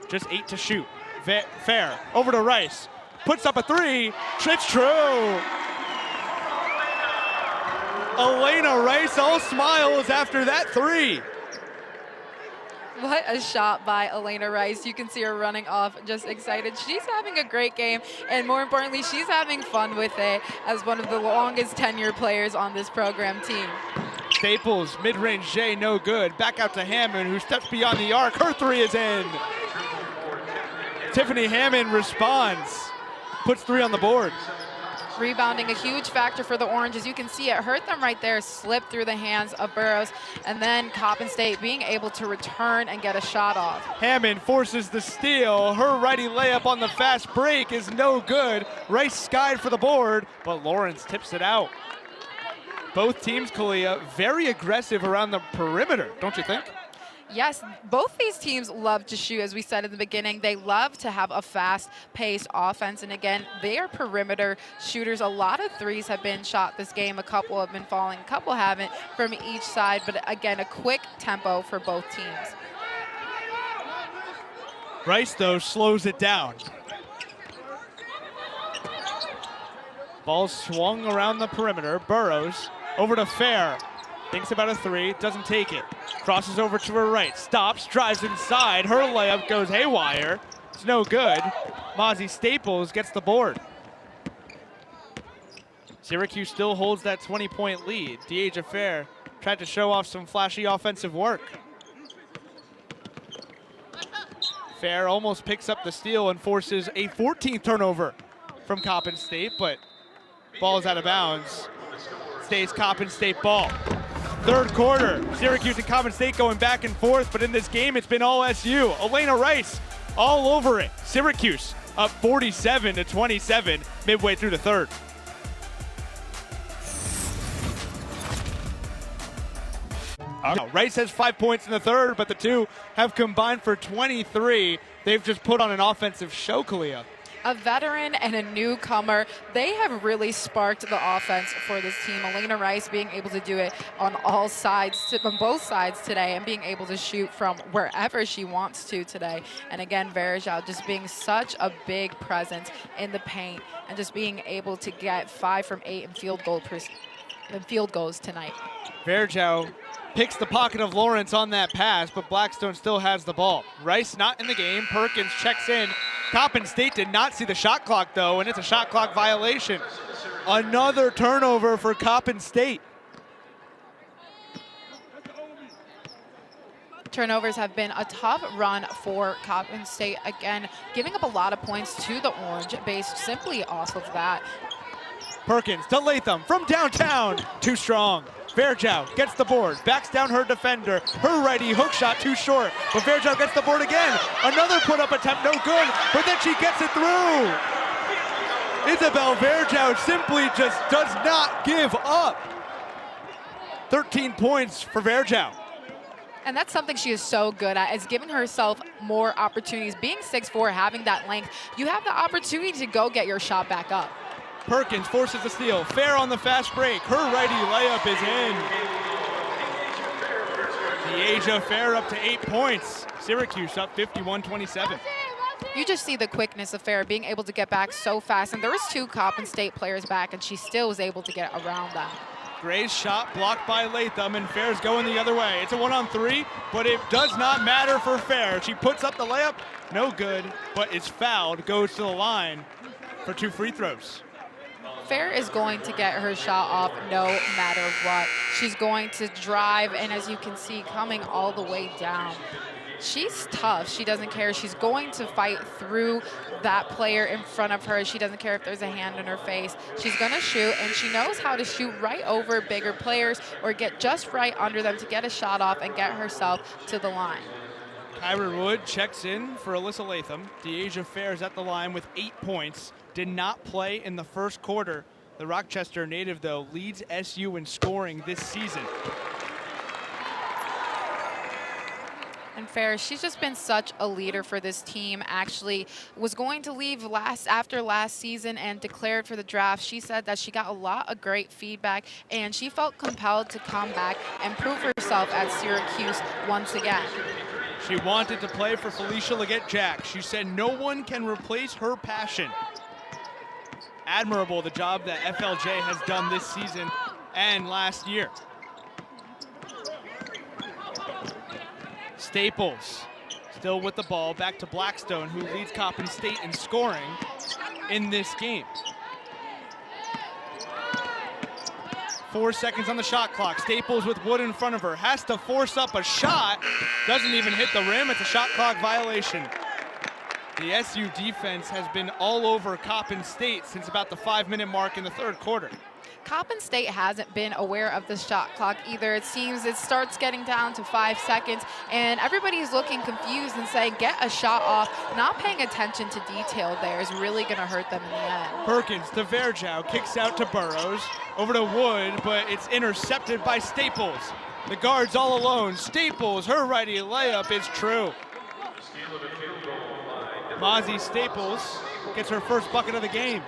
Just 8 to shoot. Fair, over to Rice. Puts up a three, it's true. Alaina Rice all smiles after that three. What a shot by Alaina Rice. You can see her running off, just excited. She's having a great game, and more importantly, she's having fun with it as one of the longest tenure players on this program team. Staples, mid-range J, no good. Back out to Hammond, who steps beyond the arc. Her three is in. Tiffany Hammond responds. Puts 3 on the board. Rebounding, a huge factor for the Oranges. You can see it hurt them right there, slipped through the hands of Burrows, and then Coppin State being able to return and get a shot off. Hammond forces the steal. Her righty layup on the fast break is no good. Rice skied for the board, but Lawrence tips it out. Both teams, Kalia, very aggressive around the perimeter, don't you think? Yes, both these teams love to shoot, as we said in the beginning. They love to have a fast-paced offense, and again, they are perimeter shooters. A lot of threes have been shot this game. A couple have been falling, a couple haven't from each side, but again, a quick tempo for both teams. Rice, though, slows it down. Ball swung around the perimeter. Burrows over to Fair. Thinks about a three, doesn't take it. Crosses over to her right, stops, drives inside. Her layup goes haywire. It's no good. Mozzie Staples gets the board. Syracuse still holds that 20-point lead. Dyaisha Fair tried to show off some flashy offensive work. Fair almost picks up the steal and forces a 14th turnover from Coppin State, but ball is out of bounds. Stays Coppin State ball. Third quarter, Syracuse and Coppin State going back and forth, but in this game, it's been all SU. Alaina Rice all over it. Syracuse up 47-27 midway through the third. Rice has 5 points in the third, but the two have combined for 23. They've just put on an offensive show, Kalia. A veteran and a newcomer, they have really sparked the offense for this team. Alaina Rice being able to do it on all sides, on both sides today, and being able to shoot from wherever she wants to today. And again, Varejao just being such a big presence in the paint and just being able to get 5 from 8 in field goals tonight. Varejao picks the pocket of Lawrence on that pass, but Blackstone still has the ball. Rice not in the game. Perkins checks in. Coppin State did not see the shot clock, though, and it's a shot clock violation. Another turnover for Coppin State. Turnovers have been a tough run for Coppin State. Again, giving up a lot of points to the Orange based simply off of that. Perkins to Latham from downtown. Too strong. Varejao gets the board, backs down her defender. Her righty hook shot too short, but Varejao gets the board again. Another put-up attempt, no good, but then she gets it through. Izabel Varejao simply just does not give up. 13 points for Varejao. And that's something she is so good at, is giving herself more opportunities. Being 6'4", having that length, you have the opportunity to go get your shot back up. Perkins forces the steal. Fair on the fast break. Her righty layup is in. Dyaisha Fair up to 8 points. Syracuse up 51-27. You just see the quickness of Fair being able to get back so fast. And there was 2 Coppin State players back, and she still was able to get around them. Gray's shot blocked by Latham, and Fair's going the other way. It's a 1-on-3, but it does not matter for Fair. She puts up the layup, no good, but it's fouled, goes to the line for 2 free throws. Fair is going to get her shot off no matter what. She's going to drive, and as you can see, coming all the way down. She's tough. She doesn't care. She's going to fight through that player in front of her. She doesn't care if there's a hand in her face. She's going to shoot, and she knows how to shoot right over bigger players or get just right under them to get a shot off and get herself to the line. Kyra Wood checks in for Alyssa Latham. Dyaisha Fair is at the line with 8 points. Did not play in the first quarter. The Rochester native, though, leads SU in scoring this season. And Fair, she's just been such a leader for this team. Actually was going to leave after last season and declared for the draft. She said that she got a lot of great feedback, and she felt compelled to come back and prove herself at Syracuse once again. She wanted to play for Felicia Leggett-Jack. She said no one can replace her passion. Admirable the job that FLJ has done this season and last year. Staples still with the ball, back to Blackstone, who leads Coppin State in scoring in this game. 4 seconds on the shot clock. Staples with Wood in front of her, has to force up a shot, doesn't even hit the rim. It's a shot clock violation. The SU defense has been all over Coppin State since about the 5-minute mark in the third quarter. Coppin State hasn't been aware of the shot clock either. It seems it starts getting down to 5 seconds, and everybody's looking confused and saying, get a shot off. Not paying attention to detail there is really going to hurt them in the end. Perkins to Varejao, kicks out to Burrows, over to Wood, but it's intercepted by Staples. The guard's all alone. Staples, her righty layup is true. Mozzie Staples gets her first bucket of the game.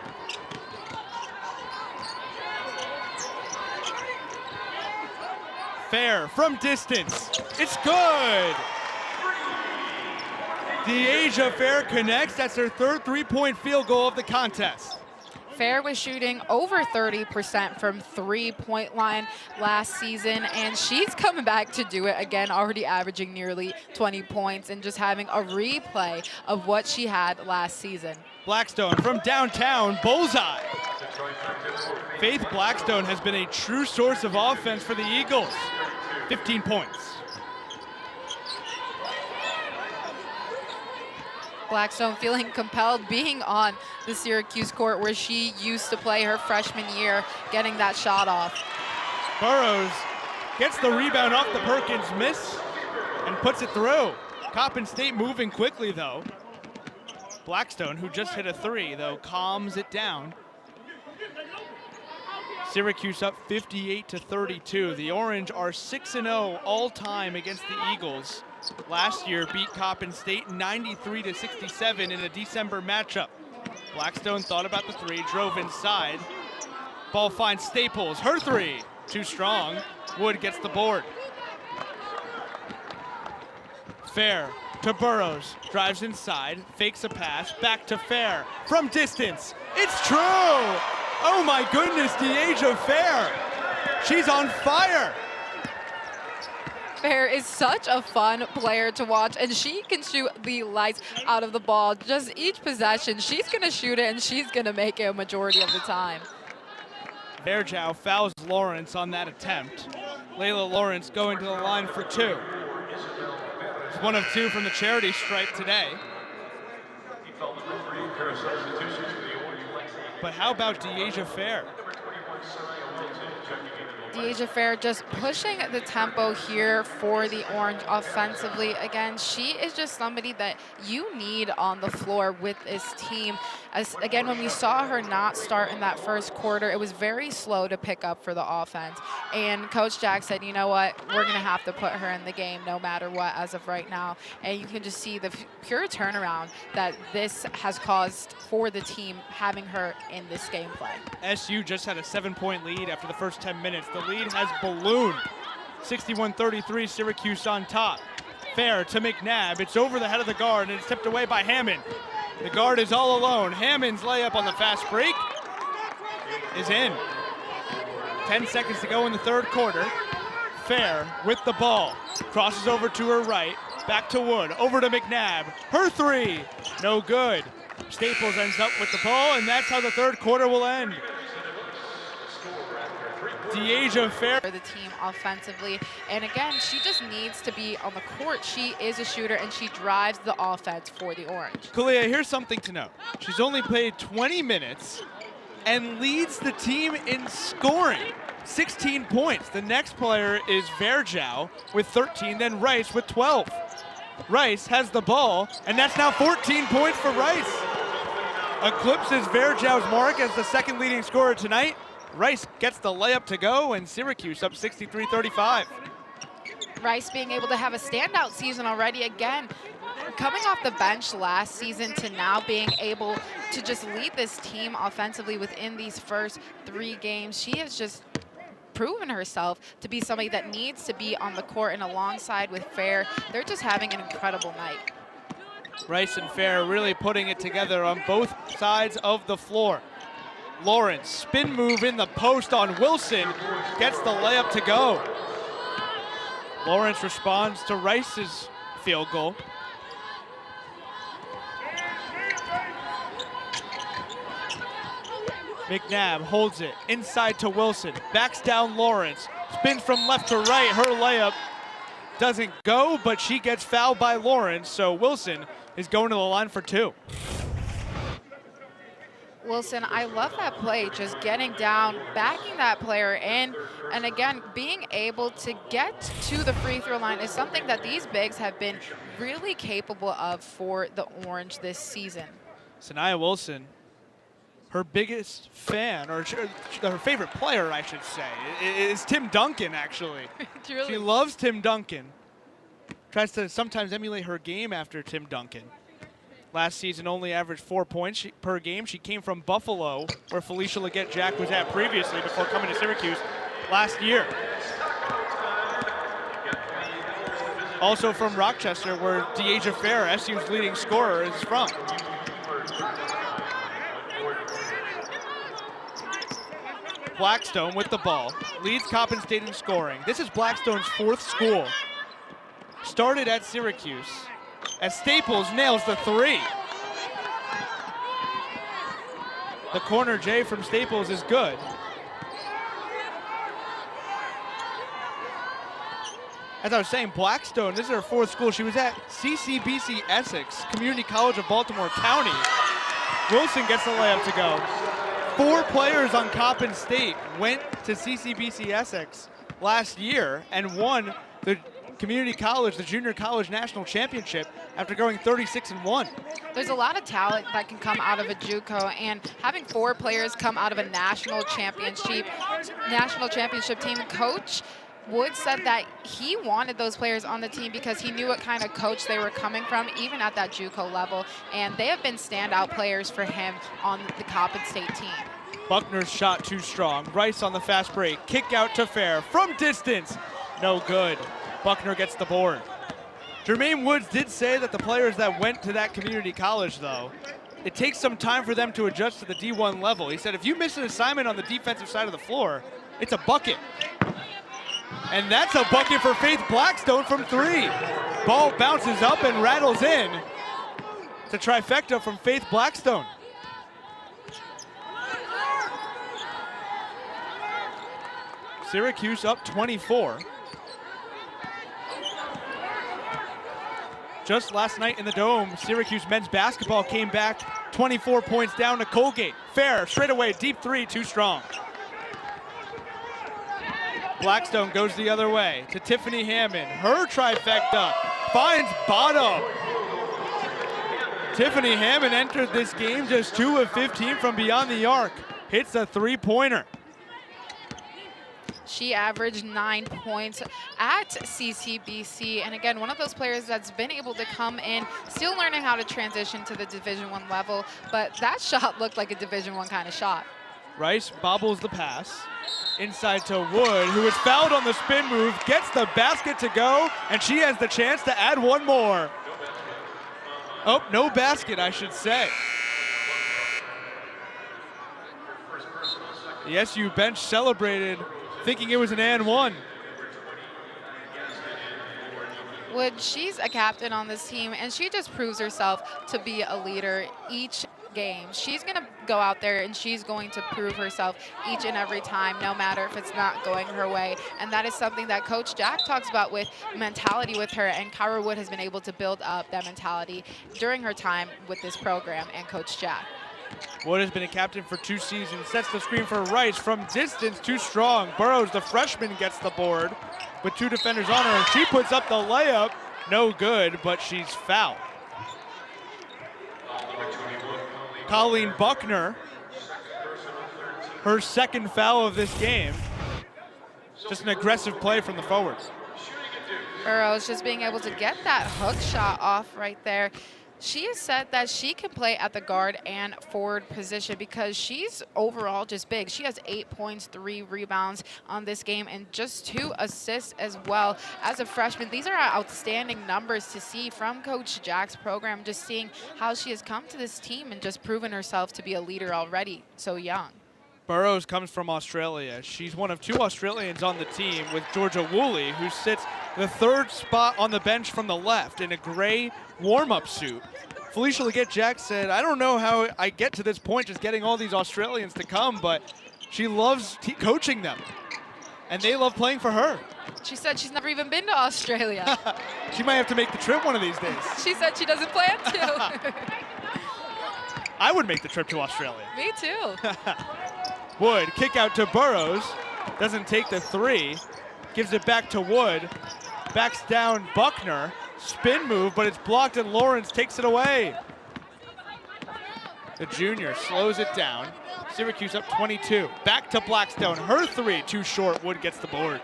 Fair from distance. It's good. Dyaisha Fair connects. That's her third three-point field goal of the contest. Fair was shooting over 30% from three-point line last season, and she's coming back to do it again, already averaging nearly 20 points and just having a replay of what she had last season. Blackstone from downtown, bullseye. Faith Blackstone has been a true source of offense for the Eagles. 15 points. Blackstone feeling compelled being on the Syracuse court where she used to play her freshman year, getting that shot off. Burrows gets the rebound off the Perkins miss and puts it through. Coppin State moving quickly, though. Blackstone, who just hit a three, though, calms it down. Syracuse up 58-32. The Orange are 6-0 all-time against the Eagles. Last year beat Coppin State 93-67 in a December matchup. Blackstone thought about the three, drove inside. Ball finds Staples, her three, too strong. Wood gets the board. Fair to Burrows, drives inside, fakes a pass, back to Fair, from distance, it's true! Oh my goodness, Dyaisha Fair, she's on fire! Fair is such a fun player to watch, and she can shoot the lights out of the ball. Just each possession, she's gonna shoot it, and she's gonna make it a majority of the time. Varejao fouls Lawrence on that attempt. Layla Lawrence going to the line for two. It's 1 of 2 from the charity stripe today. But how about Dyaisha Fair? Dyaisha Fair just pushing the tempo here for the Orange offensively. Again, she is just somebody that you need on the floor with this team. As again, when we saw her not start in that first quarter, it was very slow to pick up for the offense. And Coach Jack said, you know what, we're going to have to put her in the game no matter what as of right now. And you can just see the pure turnaround that this has caused for the team having her in this gameplay. SU just had a 7-point lead after the first 10 minutes. The lead has ballooned. 61-33, Syracuse on top. Fair to McNabb. It's over the head of the guard, and it's tipped away by Hammond. The guard is all alone. Hammond's layup on the fast break is in. 10 seconds to go in the third quarter. Fair with the ball. Crosses over to her right. Back to Wood. Over to McNabb. Her three. No good. Staples ends up with the ball, and that's how the third quarter will end. Dyaisha Fair. For the team offensively, and again, she just needs to be on the court. She is a shooter, and she drives the offense for the Orange. Kalia, here's something to know. She's only played 20 minutes and leads the team in scoring. 16 points. The next player is Varejao with 13, then Rice with 12. Rice has the ball, and that's now 14 points for Rice. Eclipses Varejao's mark as the second leading scorer tonight. Rice gets the layup to go, and Syracuse up 63-35. Rice being able to have a standout season already again. Coming off the bench last season to now being able to just lead this team offensively within these first 3 games. She has just proven herself to be somebody that needs to be on the court, and alongside with Fair, they're just having an incredible night. Rice and Fair really putting it together on both sides of the floor. Lawrence, spin move in the post on Wilson, gets the layup to go. Lawrence responds to Rice's field goal. McNabb holds it inside to Wilson, backs down Lawrence, spins from left to right. Her layup doesn't go, but she gets fouled by Lawrence, so Wilson is going to the line for 2. Wilson, I love that play, just getting down, backing that player in, and again, being able to get to the free throw line is something that these bigs have been really capable of for the Orange this season. Saniyya Wilson, her biggest fan, or her favorite player, I should say, is Tim Duncan, actually. Truly. She loves Tim Duncan. Tries to sometimes emulate her game after Tim Duncan. Last season only averaged 4 points per game. She came from Buffalo, where Felicia Leggett-Jack was at previously before coming to Syracuse last year. Also from Rochester, where Dyaisha Fair, SU's leading scorer, is from. Blackstone with the ball, leads Coppin State in scoring. This is Blackstone's 4th school. Started at Syracuse, as Staples nails the 3. The corner J from Staples is good. As I was saying, Blackstone, this is her 4th school. She was at CCBC Essex, Community College of Baltimore County. Wilson gets the layup to go. 4 players on Coppin State went to CCBC Essex last year and won the community college, the junior college national championship after going 36-1. There's a lot of talent that can come out of a JUCO, and having 4 players come out of a national championship team, Coach Wood said that he wanted those players on the team because he knew what kind of coach they were coming from, even at that JUCO level, and they have been standout players for him on the Coppin State team. Buckner's shot too strong. Rice on the fast break. Kick out to Fair from distance. No good. Buckner gets the board. Jermaine Woods did say that the players that went to that community college, though, it takes some time for them to adjust to the D1 level. He said if you miss an assignment on the defensive side of the floor, it's a bucket. And that's a bucket for Faith Blackstone from 3. Ball bounces up and rattles in. It's a trifecta from Faith Blackstone. Syracuse up 24. Just last night in the Dome, Syracuse men's basketball came back 24 points down to Colgate. Fair, straight away, deep 3, too strong. Blackstone goes the other way to Tiffany Hammond. Her trifecta finds bottom. Tiffany Hammond entered this game just 2 of 15 from beyond the arc. Hits a 3-pointer. She averaged 9 points at CCBC. And again, one of those players that's been able to come in, still learning how to transition to the Division I level. But that shot looked like a Division I kind of shot. Rice bobbles the pass. Inside to Wood, who is fouled on the spin move, gets the basket to go, and she has the chance to add one more. Oh, no basket, I should say. The SU bench celebrated, thinking it was an and one. Wood, she's a captain on this team, and she just proves herself to be a leader each game. She's going to go out there and she's going to prove herself each and every time, no matter if it's not going her way. And that is something that Coach Jack talks about with mentality with her, and Kyra Wood has been able to build up that mentality during her time with this program and Coach Jack. Wood has been a captain for 2 seasons, sets the screen for Rice from distance, too strong. Burrows, the freshman, gets the board with 2 defenders on her, and she puts up the layup. No good, but she's fouled. Colleen Buckner, her second foul of this game. Just an aggressive play from the forwards. Burrows just being able to get that hook shot off right there. She has said that she can play at the guard and forward position because she's overall just big. She has 8 points, 3 rebounds on this game, and just 2 assists as well. As a freshman, these are outstanding numbers to see from Coach Jack's program, just seeing how she has come to this team and just proven herself to be a leader already so young. Burrows comes from Australia. She's one of 2 Australians on the team with Georgia Woolley, who sits the 3rd spot on the bench from the left in a gray warm-up suit. Felicia Leggett-Jack said, I don't know how I get to this point just getting all these Australians to come, but she loves coaching them, and they love playing for her. She said she's never even been to Australia. She might have to make the trip one of these days. She said she doesn't plan to. I would make the trip to Australia. Me too. Wood, kick out to Burrows, doesn't take the 3, gives it back to Wood, backs down Buckner, spin move, but it's blocked and Lawrence takes it away. The junior slows it down. Syracuse up 22, back to Blackstone, her 3 too short, Wood gets the board.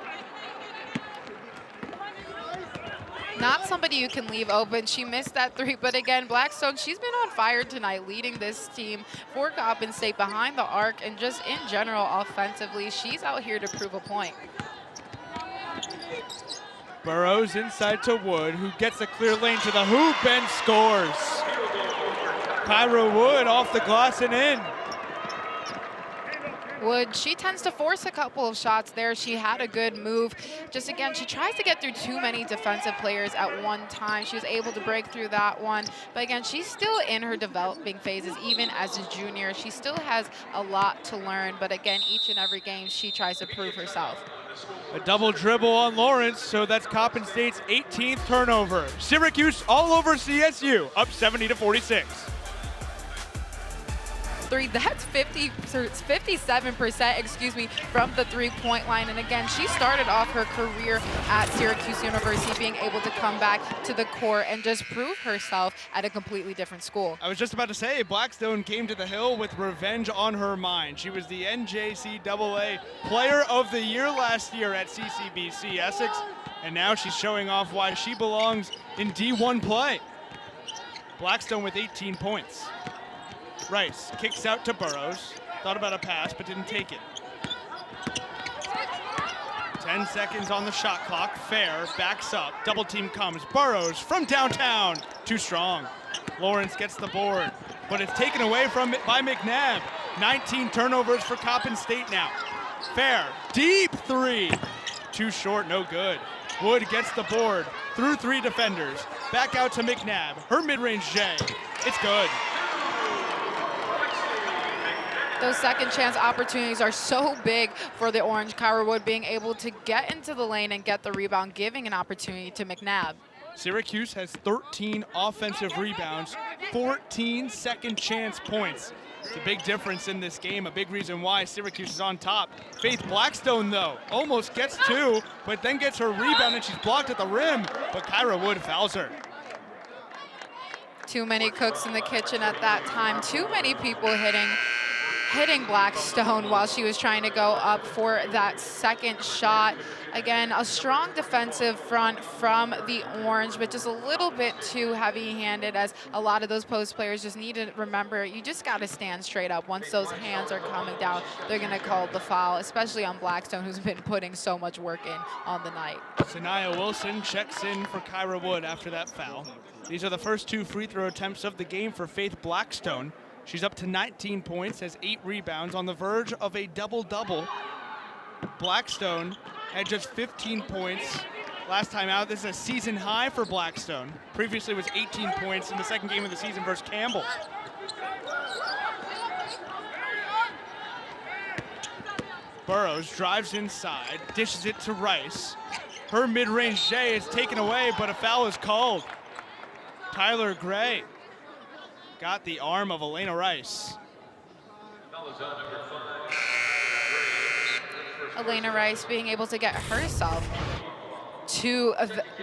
Not somebody you can leave open. She missed that 3, but again, Blackstone, she's been on fire tonight, leading this team for Coppin State behind the arc, and just in general offensively, she's out here to prove a point. Burrows inside to Wood, who gets a clear lane to the hoop and scores. Kyra Wood off the glass and in. Wood, she tends to force a couple of shots there. She had a good move. Just again, she tries to get through too many defensive players at one time. She was able to break through that one. But again, she's still in her developing phases, even as a junior. She still has a lot to learn. But again, each and every game, she tries to prove herself. A double dribble on Lawrence, so that's Coppin State's 18th turnover. Syracuse all over CSU, up 70-46. three. That's 57%, excuse me, from the three-point line. And again, she started off her career at Syracuse University being able to come back to the court and just prove herself at a completely different school. I was just about to say, Blackstone came to the Hill with revenge on her mind. She was the NJCAA Player of the Year last year at CCBC Essex, and now she's showing off why she belongs in D1 play. Blackstone with 18 points. Rice kicks out to Burrows. Thought about a pass, but didn't take it. 10 seconds on the shot clock. Fair backs up. Double team comes. Burrows from downtown. Too strong. Lawrence gets the board, but it's taken away by McNabb. 19 turnovers for Coppin State now. Fair, deep three. Too short, no good. Wood gets the board through three defenders. Back out to McNabb. Her mid-range J. It's good. Those second chance opportunities are so big for the Orange. Kyra Wood being able to get into the lane and get the rebound, giving an opportunity to McNabb. Syracuse has 13 offensive rebounds, 14 second chance points. It's a big difference in this game, a big reason why Syracuse is on top. Faith Blackstone, though, almost gets two, but then gets her rebound and she's blocked at the rim, but Kyra Wood fouls her. Too many cooks in the kitchen at that time. Too many people hitting Blackstone while she was trying to go up for that second shot. Again, a strong defensive front from the Orange, but just a little bit too heavy-handed, as a lot of those post players just need to remember, you just got to stand straight up. Once those hands are coming down, they're going to call the foul, especially on Blackstone, who's been putting so much work in on the night. Sanaya Wilson checks in for Kyra Wood after that foul. These are the first two free throw attempts of the game for Faith Blackstone. She's up to 19 points, has 8 rebounds, on the verge of a double-double. Blackstone had just 15 points last time out. This is a season high for Blackstone. Previously was 18 points in the second game of the season versus Campbell. Burrows drives inside, dishes it to Rice. Her mid-range J is taken away, but a foul is called. Tyler Gray got the arm of Alaina Rice. Alaina Rice being able to get herself to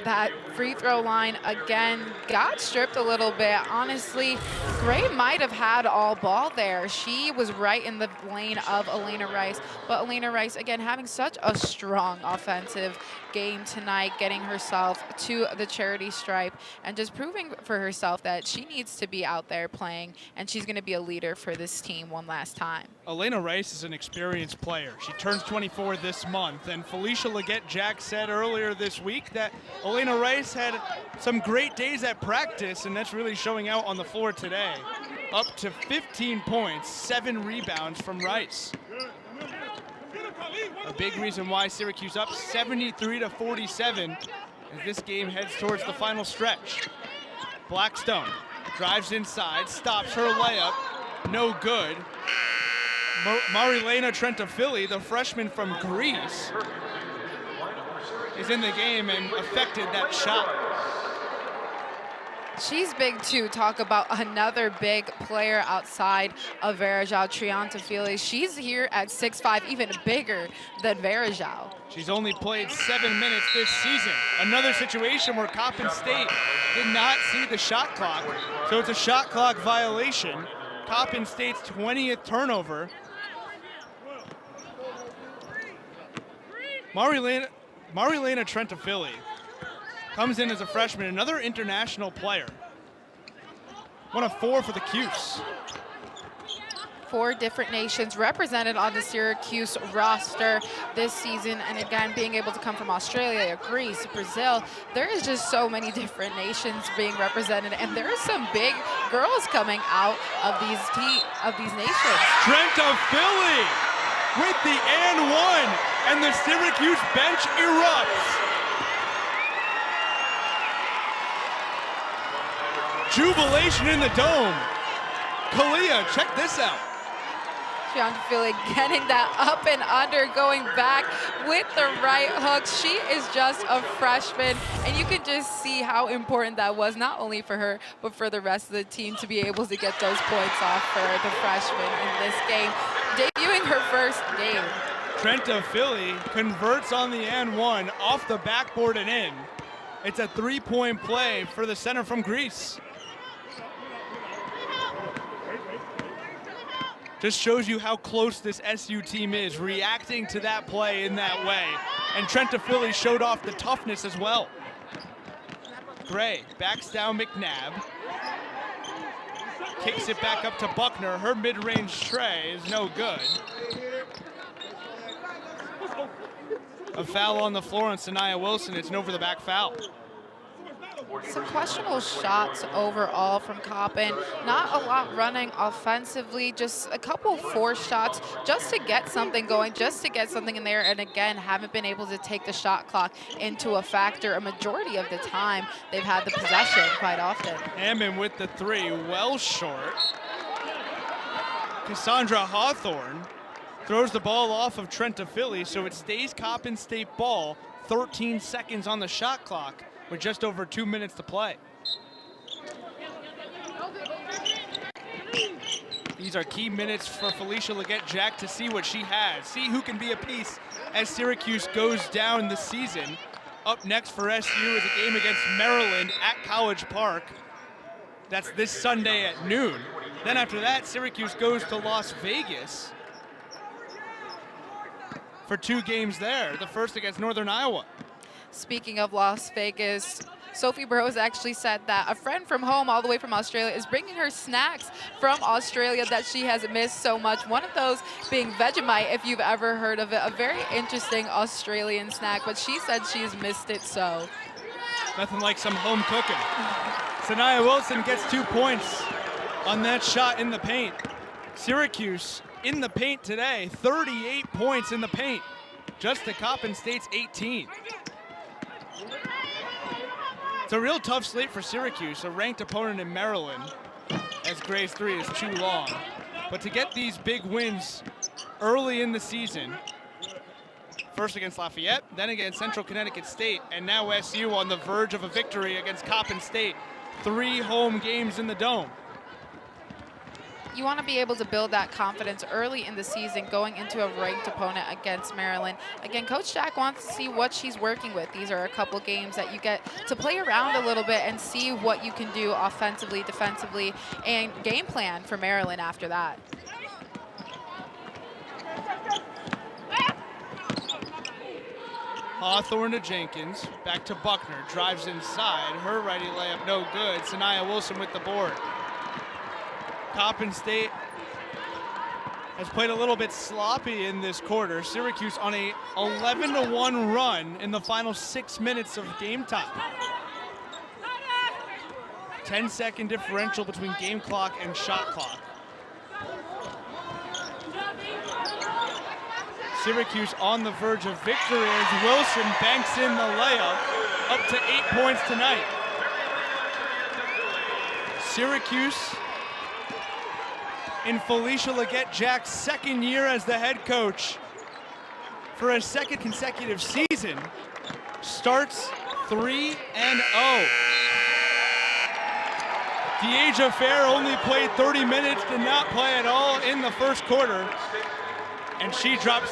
that free throw line again. Got stripped a little bit. Honestly, Gray might have had all ball there. She was right in the lane of Alaina Rice, but Alaina Rice, again, having such a strong offensive game tonight, getting herself to the charity stripe and just proving for herself that she needs to be out there playing, and she's going to be a leader for this team one last time. Alaina Rice is an experienced player. She turns 24 this month, and Felicia Leggett-Jack said earlier this week that Alaina Rice had some great days at practice, and that's really showing out on the floor today. Up to 15 points, 7 rebounds from Rice. A big reason why Syracuse up 73-47 as this game heads towards the final stretch. Blackstone drives inside, stops her layup, no good. Marilena Trentafili, the freshman from Greece, is in the game and affected that shot. She's big too. Talk about another big player outside of Varejao, Triantafili. She's here at 6'5", even bigger than Varejao. She's only played 7 minutes this season. Another situation where Coppin State did not see the shot clock, so it's a shot clock violation. Coppin State's 20th turnover. Marilena Trentafili comes in as a freshman, another international player. 1 of 4 for the Cuse. 4 different nations represented on the Syracuse roster this season, and again, being able to come from Australia, Greece, Brazil. There is just so many different nations being represented, and there are some big girls coming out of these nations. Trentafili with the and one, and the Syracuse bench erupts. Jubilation in the dome. Kalia, check this out. Philly getting that up and under, going back with the right hook. She is just a freshman, and you can just see how important that was, not only for her, but for the rest of the team to be able to get those points off for the freshman in this game, debuting her first game. Trenta Philly converts on the and one off the backboard and in. It's a three-point play for the center from Greece. Just shows you how close this SU team is, reacting to that play in that way. And Trenta Philly showed off the toughness as well. Gray backs down McNabb. Kicks it back up to Buckner. Her mid-range tray is no good. A foul on the floor on Sanaya Wilson. It's an over-the-back foul. Some questionable shots overall from Coppin. Not a lot running offensively, just a couple forced shots just to get something going, just to get something in there, and again, haven't been able to take the shot clock into a factor a majority of the time. They've had the possession quite often. Hammond with the three, well short. Cassandra Hawthorne throws the ball off of Trenta Philly, so it stays Coppin State ball, 13 seconds on the shot clock, with just over 2 minutes to play. These are key minutes for Felicia Leggett-Jack to see what she has, see who can be a piece as Syracuse goes down the season. Up next for SU is a game against Maryland at College Park. That's this Sunday at noon. Then after that, Syracuse goes to Las Vegas for 2 games there, the first against Northern Iowa. Speaking of Las Vegas, Sophie Burrows actually said that a friend from home all the way from Australia is bringing her snacks from Australia that she has missed so much. One of those being Vegemite, if you've ever heard of it, a very interesting Australian snack, but she said she's missed it so. Nothing like some home cooking. Sanaya Wilson gets 2 points on that shot in the paint. Syracuse in the paint today, 38 points in the paint, just to Coppin State's 18. It's a real tough slate for Syracuse, a ranked opponent in Maryland, as Gray's three is too long. But to get these big wins early in the season, first against Lafayette, then against Central Connecticut State, and now SU on the verge of a victory against Coppin State. 3 home games in the Dome. You want to be able to build that confidence early in the season going into a ranked opponent against Maryland. Again, Coach Jack wants to see what she's working with. These are a couple games that you get to play around a little bit and see what you can do offensively, defensively, and game plan for Maryland after that. Hawthorne to Jenkins, back to Buckner, drives inside. Her righty layup no good. Sanaya Wilson with the board. Coppin State has played a little bit sloppy in this quarter. Syracuse on a 11-1 run in the final 6 minutes of game time. 10-second differential between game clock and shot clock. Syracuse on the verge of victory as Wilson banks in the layup, up to 8 points tonight. Syracuse in Felicia Leggett-Jack's second year as the head coach for a second consecutive season, starts 3-0. Dyaisha Fair only played 30 minutes, did not play at all in the first quarter, and she drops